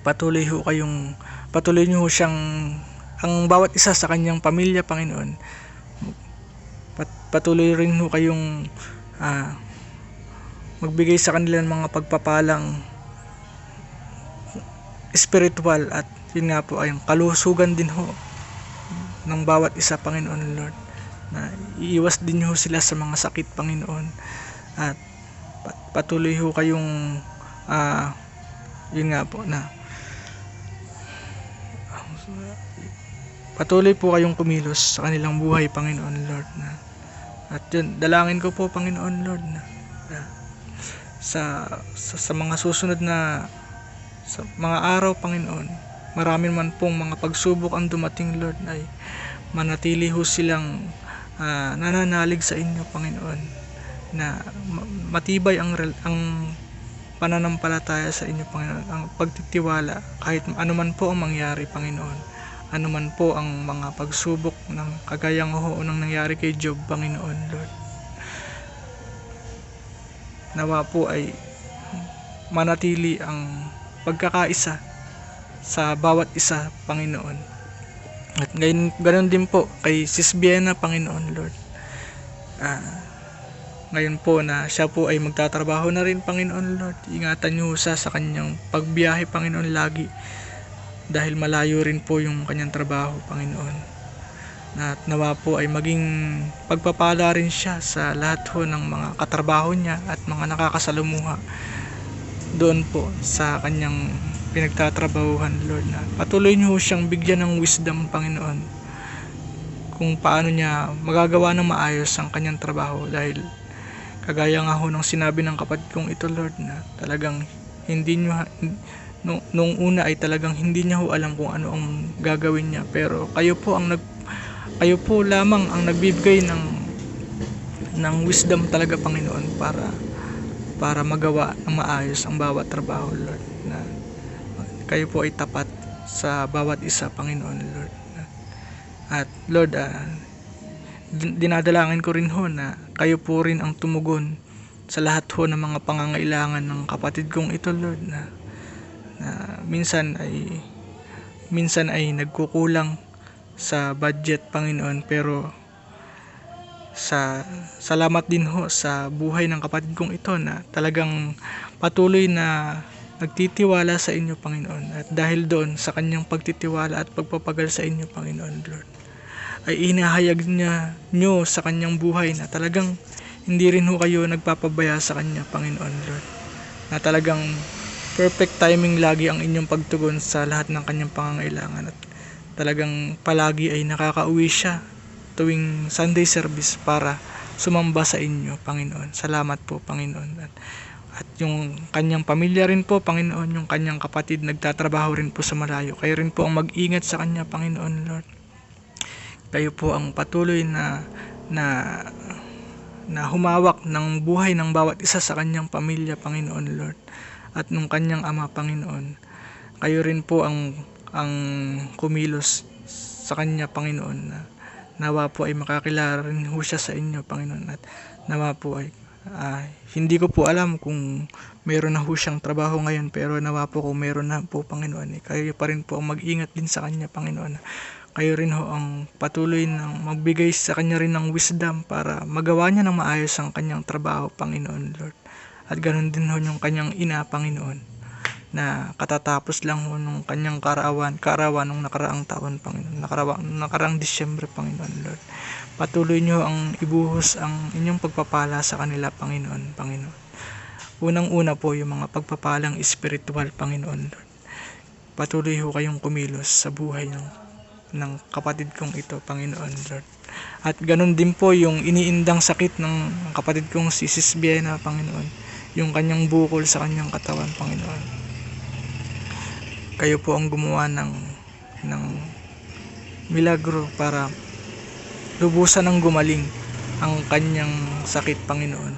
patuloy nyo ho siyang, ang bawat isa sa kanyang pamilya, Panginoon, patuloy rin ho kayong magbigay sa kanila ng mga pagpapalang spiritual, at yun nga po ay ang kalusugan din ho ng bawat isa, Panginoon Lord, na iiwas din ho sila sa mga sakit, Panginoon, at patuloy ho kayong yun nga po na patuloy po kayong kumilos sa kanilang buhay, Panginoon Lord, at yun, dalangin ko po, Panginoon Lord, na sa mga susunod na sa mga araw, Panginoon, marami man pong mga pagsubok ang dumating, Lord, ay manatili ho silang nananalig sa inyo, Panginoon, na matibay ang pananampalataya sa inyo, Panginoon, ang pagtitiwala kahit anuman po ang mangyari, Panginoon, anuman po ang mga pagsubok ng kagayang ng nangyari kay Job, Panginoon Lord, nawa po ay manatili ang pagkakaisa sa bawat isa, Panginoon. At ganoon din po kay Sis Biena, Panginoon Lord, ngayon po na siya po ay magtatrabaho na rin, Panginoon Lord, ingatan niyo sa kanyang pagbiyahe, Panginoon, lagi, dahil malayo rin po yung kanyang trabaho, Panginoon. At nawa po ay maging pagpapala rin siya sa lahat ho ng mga katrabaho niya at mga nakakasalamuha doon po sa kanyang pinagtatrabahuhan, Lord, na patuloy niyo siyang bigyan ng wisdom, Panginoon, kung paano niya magagawa ng maayos ang kanyang trabaho, dahil kagaya nga ho ng sinabi ng kapatid kong ito, Lord, na talagang hindi niyo nung una ay talagang hindi niya ho alam kung ano ang gagawin niya, pero kayo po lamang ang nagbibigay ng wisdom talaga, Panginoon, para magawa ng maayos ang bawat trabaho, Lord, na kayo po ay tapat sa bawat isa, Panginoon Lord. At Lord, dinadalangin ko rin ho na kayo po rin ang tumugon sa lahat ho ng mga pangangailangan ng kapatid kong ito, Lord, na minsan ay nagkukulang sa budget, Panginoon, pero salamat din ho sa buhay ng kapatid kong ito na talagang patuloy na nagtitiwala sa inyo, Panginoon, at dahil doon sa kanyang pagtitiwala at pagpapagal sa inyo, Panginoon Lord, ay inahayag nyo sa kanyang buhay na talagang hindi rin ho kayo nagpapabaya sa kanya, Panginoon Lord, na talagang perfect timing lagi ang inyong pagtugon sa lahat ng kanyang pangangailangan, at talagang palagi ay nakakauwi siya tuwing Sunday service para sumamba sa inyo, Panginoon. Salamat po, Panginoon. At yung kanyang pamilya rin po, Panginoon, yung kanyang kapatid nagtatrabaho rin po sa malayo, kayo rin po ang mag-ingat sa kanya, Panginoon Lord. Kayo po ang patuloy na humawak ng buhay ng bawat isa sa kanyang pamilya, Panginoon Lord, at nung kanyang ama, Panginoon. Kayo rin po ang kumilos sa kanya, Panginoon, na nawa po ay makakilala rin ho siya sa inyo, Panginoon, at nawa po ay hindi ko po alam kung meron na ho siyang trabaho ngayon, pero nawa po kung meron na po, Panginoon, kayo pa rin po ang mag-ingat din sa kanya, Panginoon. Kayo rin ho ang patuloy ng magbigay sa kanya rin ng wisdom para magawa niya ng maayos ang kanyang trabaho, Panginoon Lord. At ganoon din ho yung kanyang ina, Panginoon, na katatapos lang ho nung kanyang kaarawan nung nakaraang taon, Panginoon, nakaraang Disyembre, Panginoon Lord. Patuloy nyo ang ibuhos ang inyong pagpapala sa kanila, Panginoon. unang-una po yung mga pagpapalang espiritual, Panginoon Lord. Patuloy ho kayong kumilos sa buhay ng kapatid kong ito, Panginoon Lord. At ganun din po yung iniindang sakit ng kapatid kong si Sis Biena, Panginoon. Yung kanyang bukol sa kanyang katawan, Panginoon. Kayo po ang gumawa ng milagro para lubusan ng gumaling ang kanyang sakit, Panginoon.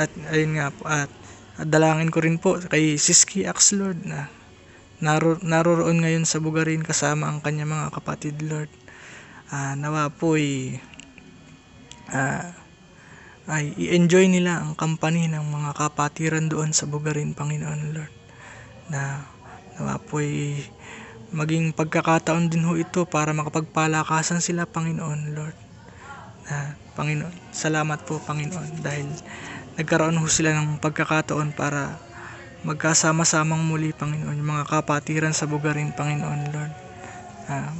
At ayun nga po, at dalangin ko rin po kay Siski Ax, Lord, na naroroon ngayon sa Bugarin kasama ang kanyang mga kapatid, Lord. Nawa po ay i-enjoy nila ang company ng mga kapatiran doon sa Bugarin, Panginoon Lord. Nawa po ay maging pagkakataon din ho ito para makapagpalakasan sila, Panginoon Lord. Panginoon, salamat po, Panginoon, dahil nagkaroon ho sila ng pagkakataon para magkasama-samang muli, Panginoon, yung mga kapatiran sa Bugarin, Panginoon Lord.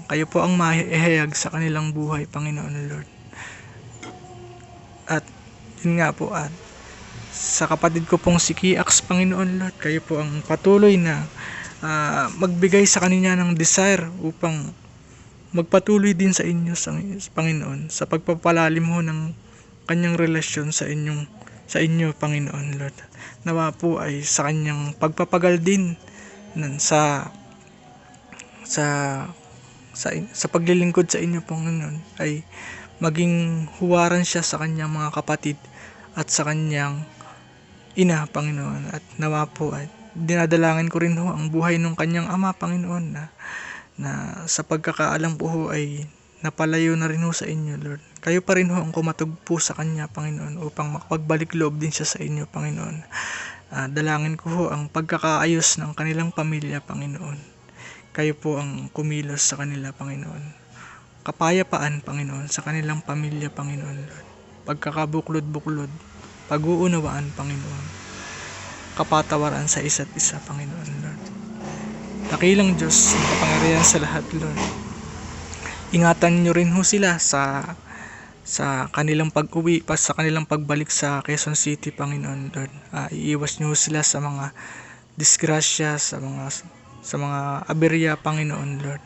Kayo po ang mahihayag sa kanilang buhay, Panginoon Lord. At yun nga po, at sa kapatid ko pong si Kiax, Panginoon Lord, kayo po ang patuloy na magbigay sa kanila ng desire upang magpatuloy din sa inyo, Panginoon, sa pagpapalalim ho ng kanyang relasyon sa inyo, Panginoon Lord. Nawa po ay sa kanyang pagpapagal din sa paglilingkod sa inyo, Panginoon, ay maging huwaran siya sa kanyang mga kapatid at sa kanyang ina, Panginoon. At nawa po ay dinadalangin ko rin ho ang buhay ng kanyang ama, Panginoon, na sa pagkakaalam po ho ay napalayo na rin ho sa inyo, Lord. Kayo pa rin ho ang kumatog po sa kanya, Panginoon, upang makapagbalik loob din siya sa inyo, Panginoon. Dalangin ko ho ang pagkakaayos ng kanilang pamilya, Panginoon. Kayo po ang kumilos sa kanila, Panginoon. Kapayapaan, Panginoon, sa kanilang pamilya, Panginoon, Lord. Pagkakabuklod-buklod, pag-uunawaan, Panginoon. Kapatawaran sa isa't isa, Panginoon, Lord. Dakilang Diyos, ang kapangyarihan sa lahat, Lord. Ingatan nyo rin ho sila sa kanilang pag-uwi, sa kanilang pagbalik sa Quezon City, Panginoon Lord. Iiwas nyo sila sa mga disgrasya, sa mga aberya, Panginoon Lord.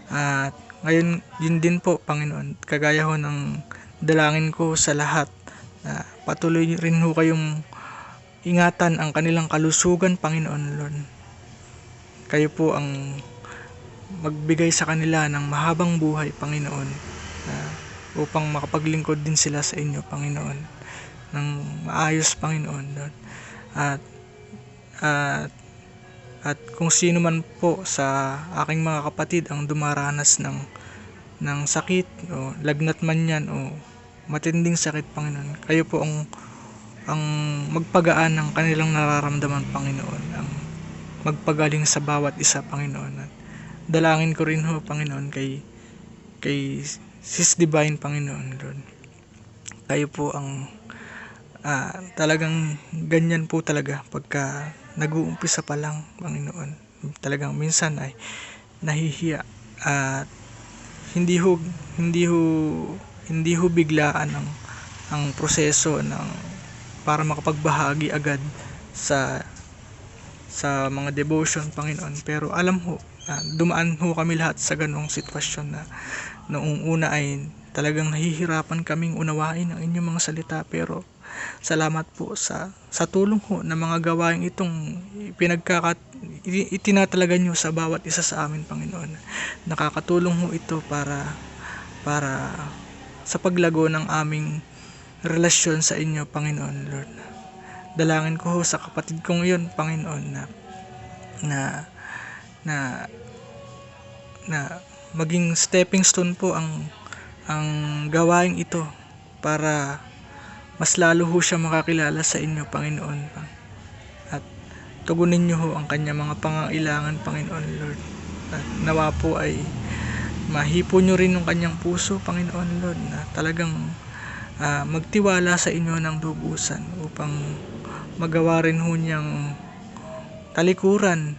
At ngayon, yun din po, Panginoon, kagaya ho ng dalangin ko sa lahat, patuloy rin ho kayong ingatan ang kanilang kalusugan, Panginoon Lord. Kayo po ang magbigay sa kanila ng mahabang buhay, Panginoon, upang makapaglingkod din sila sa inyo, Panginoon, ng maayos, Panginoon Lord. At kung sino man po sa aking mga kapatid ang dumaranas ng sakit o lagnat man yan o matinding sakit, Panginoon, kayo po ang magpagaan ng kanilang nararamdaman, Panginoon, ang magpagaling sa bawat isa, Panginoon. At dalangin ko rin ho, Panginoon, kay Sis Divine, Panginoon Lord. Kayo po ang talagang ganyan po talaga pagka nag-uumpisa pa lang, Panginoon. Talagang minsan ay nahihiya at hindi ho biglaan ang proseso para makapagbahagi agad sa mga devotion, Panginoon. Pero alam ho, dumaan ho kami lahat sa ganong sitwasyon na noong una ay talagang nahihirapan kaming unawain ang inyong mga salita, pero salamat po sa tulong ho ng mga gawain itong itinatalaga nyo sa bawat isa sa amin, Panginoon. Nakakatulong ho ito para sa paglago ng aming relasyon sa inyo, Panginoon Lord. Dalangin ko ho sa kapatid kong iyon, Panginoon, na maging stepping stone po ang gawain ito para mas lalo ho siya makakilala sa inyo, Panginoon. At tugunin niyo ho ang kanyang mga pangangailangan, Panginoon Lord. At nawa po ay mahipo niyo rin ang kanyang puso, Panginoon Lord, na talagang magtiwala sa inyo ng lubusan upang magawa rin ho niyang talikuran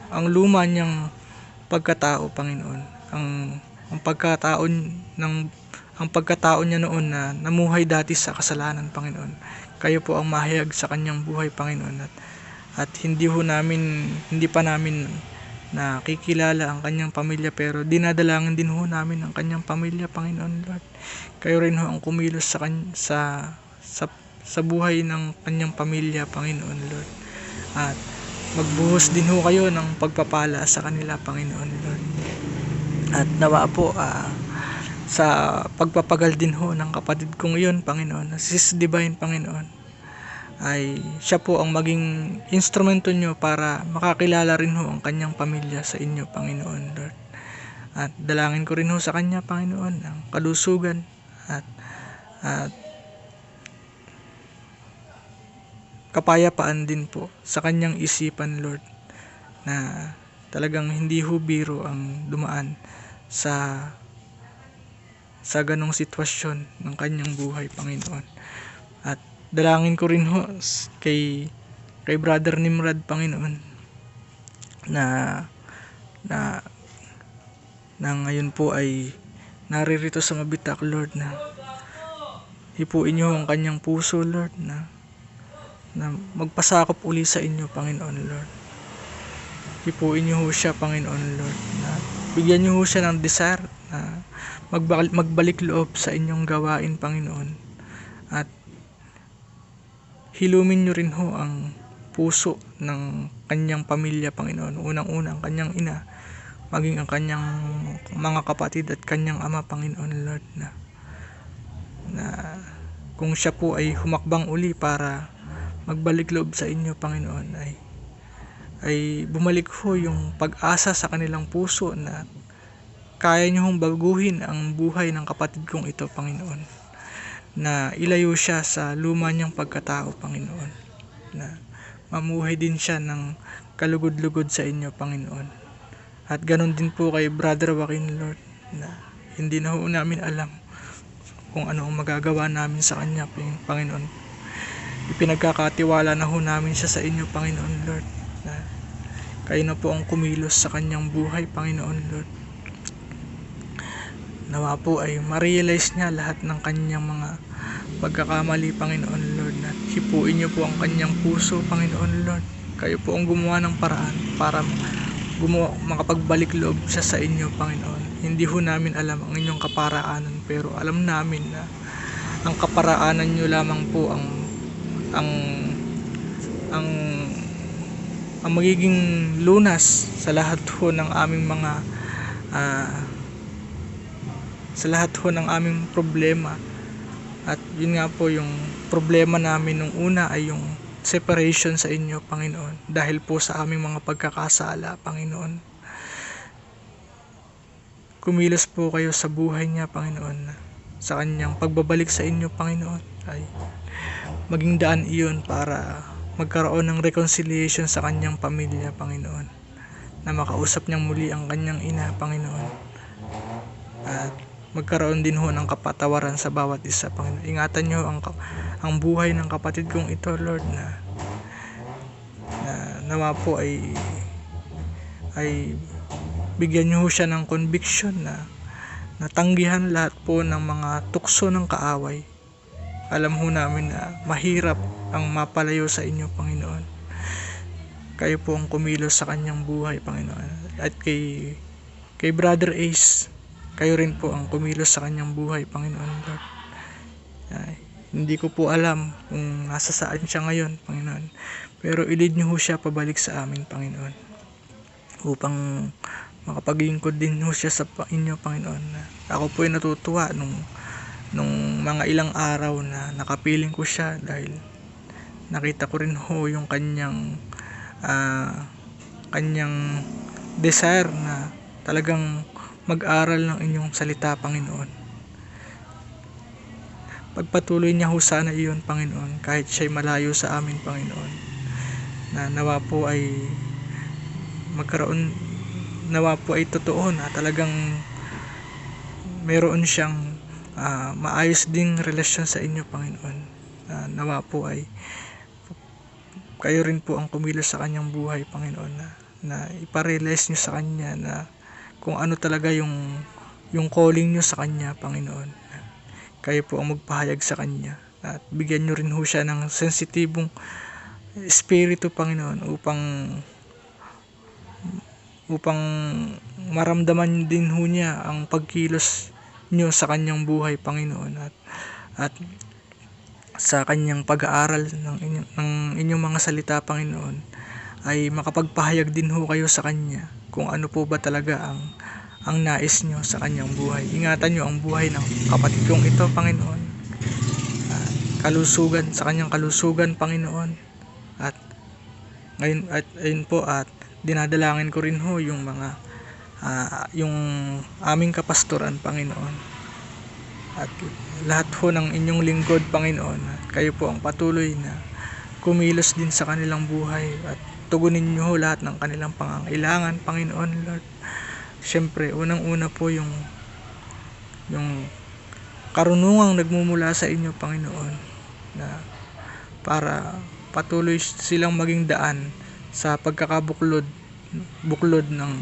ang luma niyang pagkatao, Panginoon. Ang pagkatao ng ang pagkatao niya noon na namuhay dati sa kasalanan, Panginoon. Kayo po ang mahayag sa kanyang buhay, Panginoon, at hindi pa namin nakikilala ang kanyang pamilya, pero dinadalangin din ho namin ang kanyang pamilya, Panginoon Lord. Kayo rin ho ang kumilos sa buhay ng kanyang pamilya, Panginoon Lord. At magbuhos din ho kayo ng pagpapala sa kanila, Panginoon Lord. At nawa po sa pagpapagal din ho ng kapatid kong iyon, Panginoon, Sis Divine, Panginoon, ay siya po ang maging instrumento nyo para makakilala rin ho ang kanyang pamilya sa inyo, Panginoon Lord. At dalangin ko rin ho sa kanya, Panginoon, ang kalusugan at kapayapaan din po sa kanyang isipan, Lord, na talagang hindi ho biro ang dumaan sa ganong sitwasyon ng kanyang buhay, Panginoon. At dalangin ko rin ho kay Brother Nimrod, Panginoon, na ngayon po ay naririto sa mabitak, Lord, na hipuin niyo ang kanyang puso, Lord, na magpasakop uli sa inyo, Panginoon Lord. Hipuin niyo ho siya, Panginoon Lord, na bigyan niyo ho siya ng desire na magbalik loob sa inyong gawain, Panginoon. At hilumin niyo rin ho ang puso ng kanyang pamilya, Panginoon. Unang-una ang kanyang ina, maging ang kanyang mga kapatid at kanyang ama, Panginoon Lord, na kung siya po ay humakbang uli para magbalik loob sa inyo, Panginoon, ay bumalik ho yung pag-asa sa kanilang puso na kaya niyo hong baguhin ang buhay ng kapatid kong ito, Panginoon, na ilayo siya sa luma niyang pagkatao, Panginoon, na mamuhay din siya ng kalugod-lugod sa inyo, Panginoon. At ganon din po kay Brother Joaquin, Lord, na hindi na ho namin alam kung ano ang magagawa namin sa kanya, Panginoon. Ipinagkakatiwala na ho namin siya sa inyo, Panginoon Lord, na kayo na po ang kumilos sa kanyang buhay, Panginoon Lord. Nawa po ay ma-realize niya lahat ng kanyang mga pagkakamali, Panginoon Lord, na hipuin niyo po ang kanyang puso, Panginoon Lord. Kayo po ang gumawa ng paraan para makapagbalik loob siya sa inyo, Panginoon. Hindi ho namin alam ang inyong kaparaanan, pero alam namin na ang kaparaanan niyo lamang po ang magiging lunas sa lahat ho ng aming mga sa lahat ho ng aming problema. At yun nga po yung problema namin nung una ay yung separation sa inyo, Panginoon, dahil po sa aming mga pagkakasala, Panginoon. Kumilos po kayo sa buhay niya, Panginoon, sa kanyang pagbabalik sa inyo, Panginoon, ay maging daan iyon para magkaroon ng reconciliation sa kanyang pamilya, Panginoon, na makausap niyang muli ang kanyang ina, Panginoon, at magkaroon din ho ng kapatawaran sa bawat isa, Panginoon. Ingatan niyo ang buhay ng kapatid kong ito, Lord, na nawa po ay bigyan niyo ho siya ng conviction na natanggihan lahat po ng mga tukso ng kaaway. Alam ho namin na mahirap ang mapalayo sa inyo, Panginoon. Kayo po ang kumilos sa kanyang buhay, Panginoon. At kay Brother Ace, kayo rin po ang kumilos sa kanyang buhay, Panginoon Lord. Hindi ko po alam kung nasa saan siya ngayon, Panginoon. Pero ilid niyo ho siya pabalik sa amin, Panginoon, upang makapaglingkod din ho siya sa inyo, Panginoon. Ako po ay natutuwa nung mga ilang araw na nakapiling ko siya, dahil nakita ko rin ho yung kanyang desire na talagang mag-aral ng inyong salita, Panginoon. Pagpatuloy niya ho sana iyon, Panginoon, kahit siya'y malayo sa amin, Panginoon, na nawa po ay totoo na talagang meron siyang maayos ding relasyon sa inyo, Panginoon. Nawa po ay kayo rin po ang kumilos sa kanyang buhay, Panginoon, na iparealize niyo sa kanya na kung ano talaga yung calling niyo sa kanya, Panginoon. kayo po ang magpahayag sa kanya at bigyan nyo rin ho siya ng sensitibong espiritu, Panginoon, upang maramdaman din ho niya ang pagkilos nyo sa kanyang buhay, Panginoon, at sa kanyang pag-aaral ng inyong mga salita, Panginoon, ay makapagpahayag din ho kayo sa kanya kung ano po ba talaga ang nais nyo sa kanyang buhay. Ingatan nyo ang buhay ng kapatid kong ito, Panginoon, kalusugan, sa kanyang kalusugan, Panginoon, at ngayon at ayun po, at dinadalangin ko rin ho yung mga yung aming kapastoran, Panginoon, at lahat ho ng inyong lingkod, Panginoon, at kayo po ang patuloy na kumilos din sa kanilang buhay at tugunin nyo ho lahat ng kanilang pangangailangan, Panginoon, Lord. Siyempre, unang-una po yung karunungang nagmumula sa inyo, Panginoon, na para patuloy silang maging daan sa buklod ng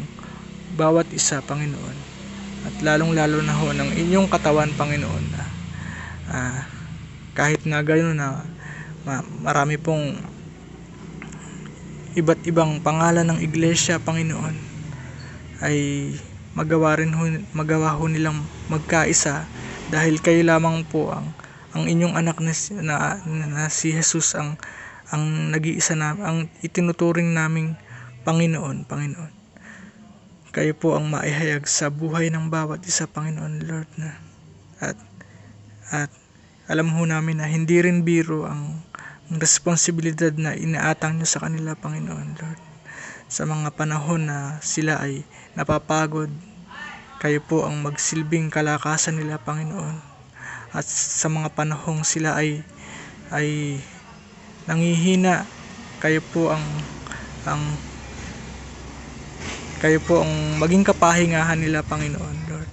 bawat isa, Panginoon, at lalong-lalo na ho ng inyong katawan, Panginoon, na kahit na gano'n na marami pong iba't ibang pangalan ng iglesia, Panginoon, ay magawa ho nilang magkaisa dahil kayo lamang po ang inyong anak na si Jesus ang nag-iisa na ang itinuturing naming Panginoon. Kayo po ang maihayag sa buhay ng bawat isa, Panginoon, Lord, na at alam ho namin na hindi rin biro ang responsibilidad na inaatang nyo sa kanila, Panginoon, Lord. Sa mga panahon na sila ay napapagod, kayo po ang magsilbing kalakasan nila, Panginoon. At sa mga panahong sila ay nangihina, kayo po ang maging kapahingahan nila, Panginoon, Lord.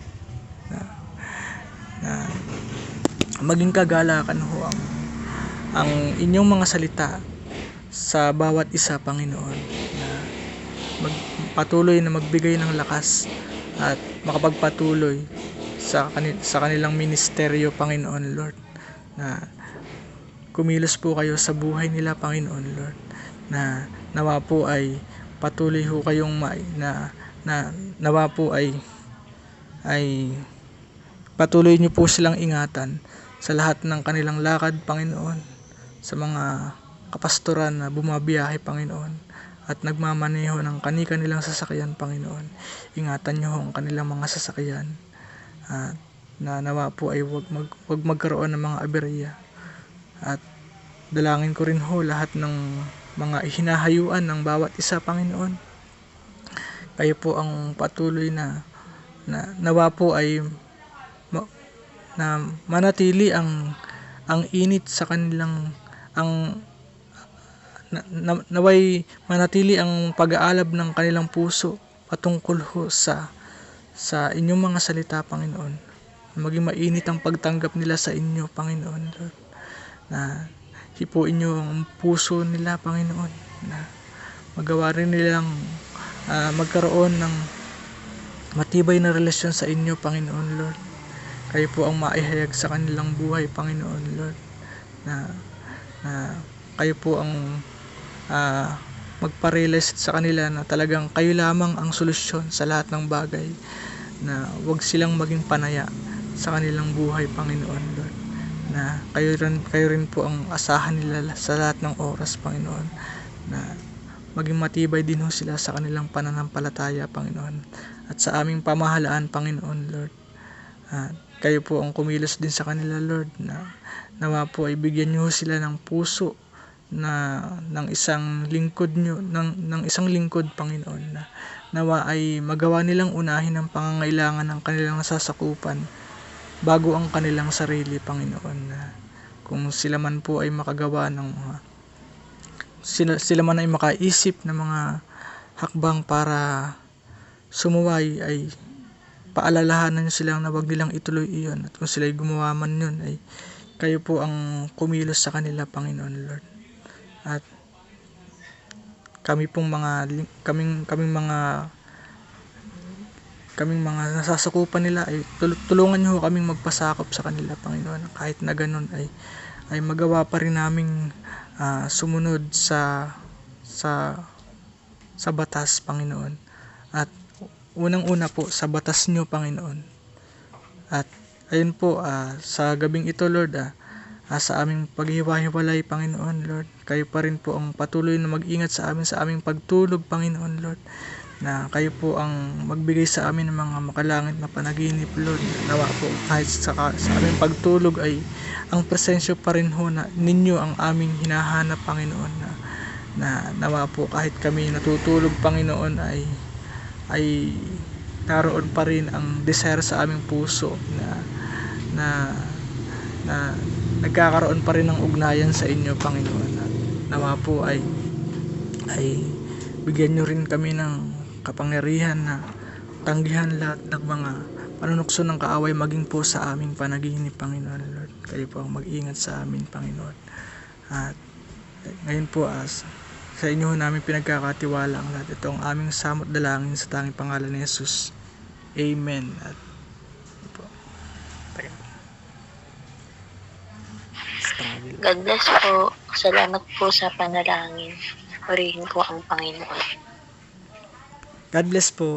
Na maging kagalakan ho ang inyong mga salita sa bawat isa, Panginoon, na patuloy na magbigay ng lakas at makapagpatuloy sa kanilang ministeryo, Panginoon, Lord, na kumilos po kayo sa buhay nila, Panginoon, Lord, na nawa po ay patuloy ho kayong nawa po ay patuloy niyo po silang ingatan sa lahat ng kanilang lakad, Panginoon, sa mga kapastoran na bumabiyahe, Panginoon, at nagmamaneho ng kanilang sasakyan, Panginoon. Ingatan niyo ang kanilang mga sasakyan, at na nawa po ay wag magkaroon ng mga aberya. At dalangin ko rin ho lahat ng mga hinahayuan ng bawat isa, Panginoon. Kayo po ang patuloy na nawa po ay na manatili ang init sa kanilang naway manatili ang pag-aalab ng kanilang puso patungkol ho sa inyong mga salita, Panginoon. Maging mainit ang pagtanggap nila sa inyo, Panginoon, Lord. Na hipuin nyo ang puso nila, Panginoon, na magawa rin nilang magkaroon ng matibay na relasyon sa inyo, Panginoon, Lord. Kayo po ang maihayag sa kanilang buhay, Panginoon, Lord, na kayo po ang magparealize sa kanila na talagang kayo lamang ang solusyon sa lahat ng bagay, na wag silang maging panaya sa kanilang buhay, Panginoon, Lord, na kayo rin po ang asahan nila sa lahat ng oras, Panginoon, na maging matibay din ho sila sa kanilang pananampalataya, Panginoon, at sa aming pamahalaan, Panginoon, Lord. Kayo po ang kumilos din sa kanila, Lord, na nawa po ay bigyan niyo sila ng puso ng isang lingkod nyo, ng isang lingkod, Panginoon, na nawa ay magawa nilang unahin ang pangangailangan ng kanilang nasasakupan bago ang kanilang sarili, Panginoon. Na kung sila man po ay makagawa ng sila man ay makaisip ng mga hakbang para sumuway, ay paalalahanan nyo silang na wag nilang ituloy iyon, at kung sila ay gumawa man yun, ay kayo po ang kumilos sa kanila, Panginoon, Lord. At kaming mga kaming mga nasasakupan nila ay tulungan niyo ho kaming magpasakop sa kanila, Panginoon. Kahit na ganun ay magawa pa rin naming sumunod sa batas, Panginoon. At unang-una po sa batas niyo, Panginoon. At ayun po, sa gabing ito, Lord, sa aming paghiwa-hiwalay, Panginoon, Lord, kayo pa rin po ang patuloy na mag-ingat sa amin sa aming pagtulog, Panginoon, Lord, na kayo po ang magbigay sa amin ng mga makalangit na panaginip, Lord. Nawa po kahit sa aming pagtulog ay ang presensya pa rin ho na ninyo ang aming hinahanap, Panginoon, na nawa po kahit kami natutulog, Panginoon, ay naroon pa rin ang desire sa aming puso na nagkakaroon pa rin ng ugnayan sa inyo, Panginoon. At nawa po ay bigyan nyo rin kami ng kapangyarihan na tanggihan lahat ng mga panunukso ng kaaway maging po sa aming panaginip, Panginoon, Lord. Kayo po ang mag-ingat sa amin, Panginoon. At ngayon po sa inyo namin pinagkakatiwala ang lahat. Ito ang aming samot dalangin sa tanging pangalan ni Jesus. Amen. At po. God bless po. Salamat po sa panalangin. Purihin po ang Panginoon. God bless po.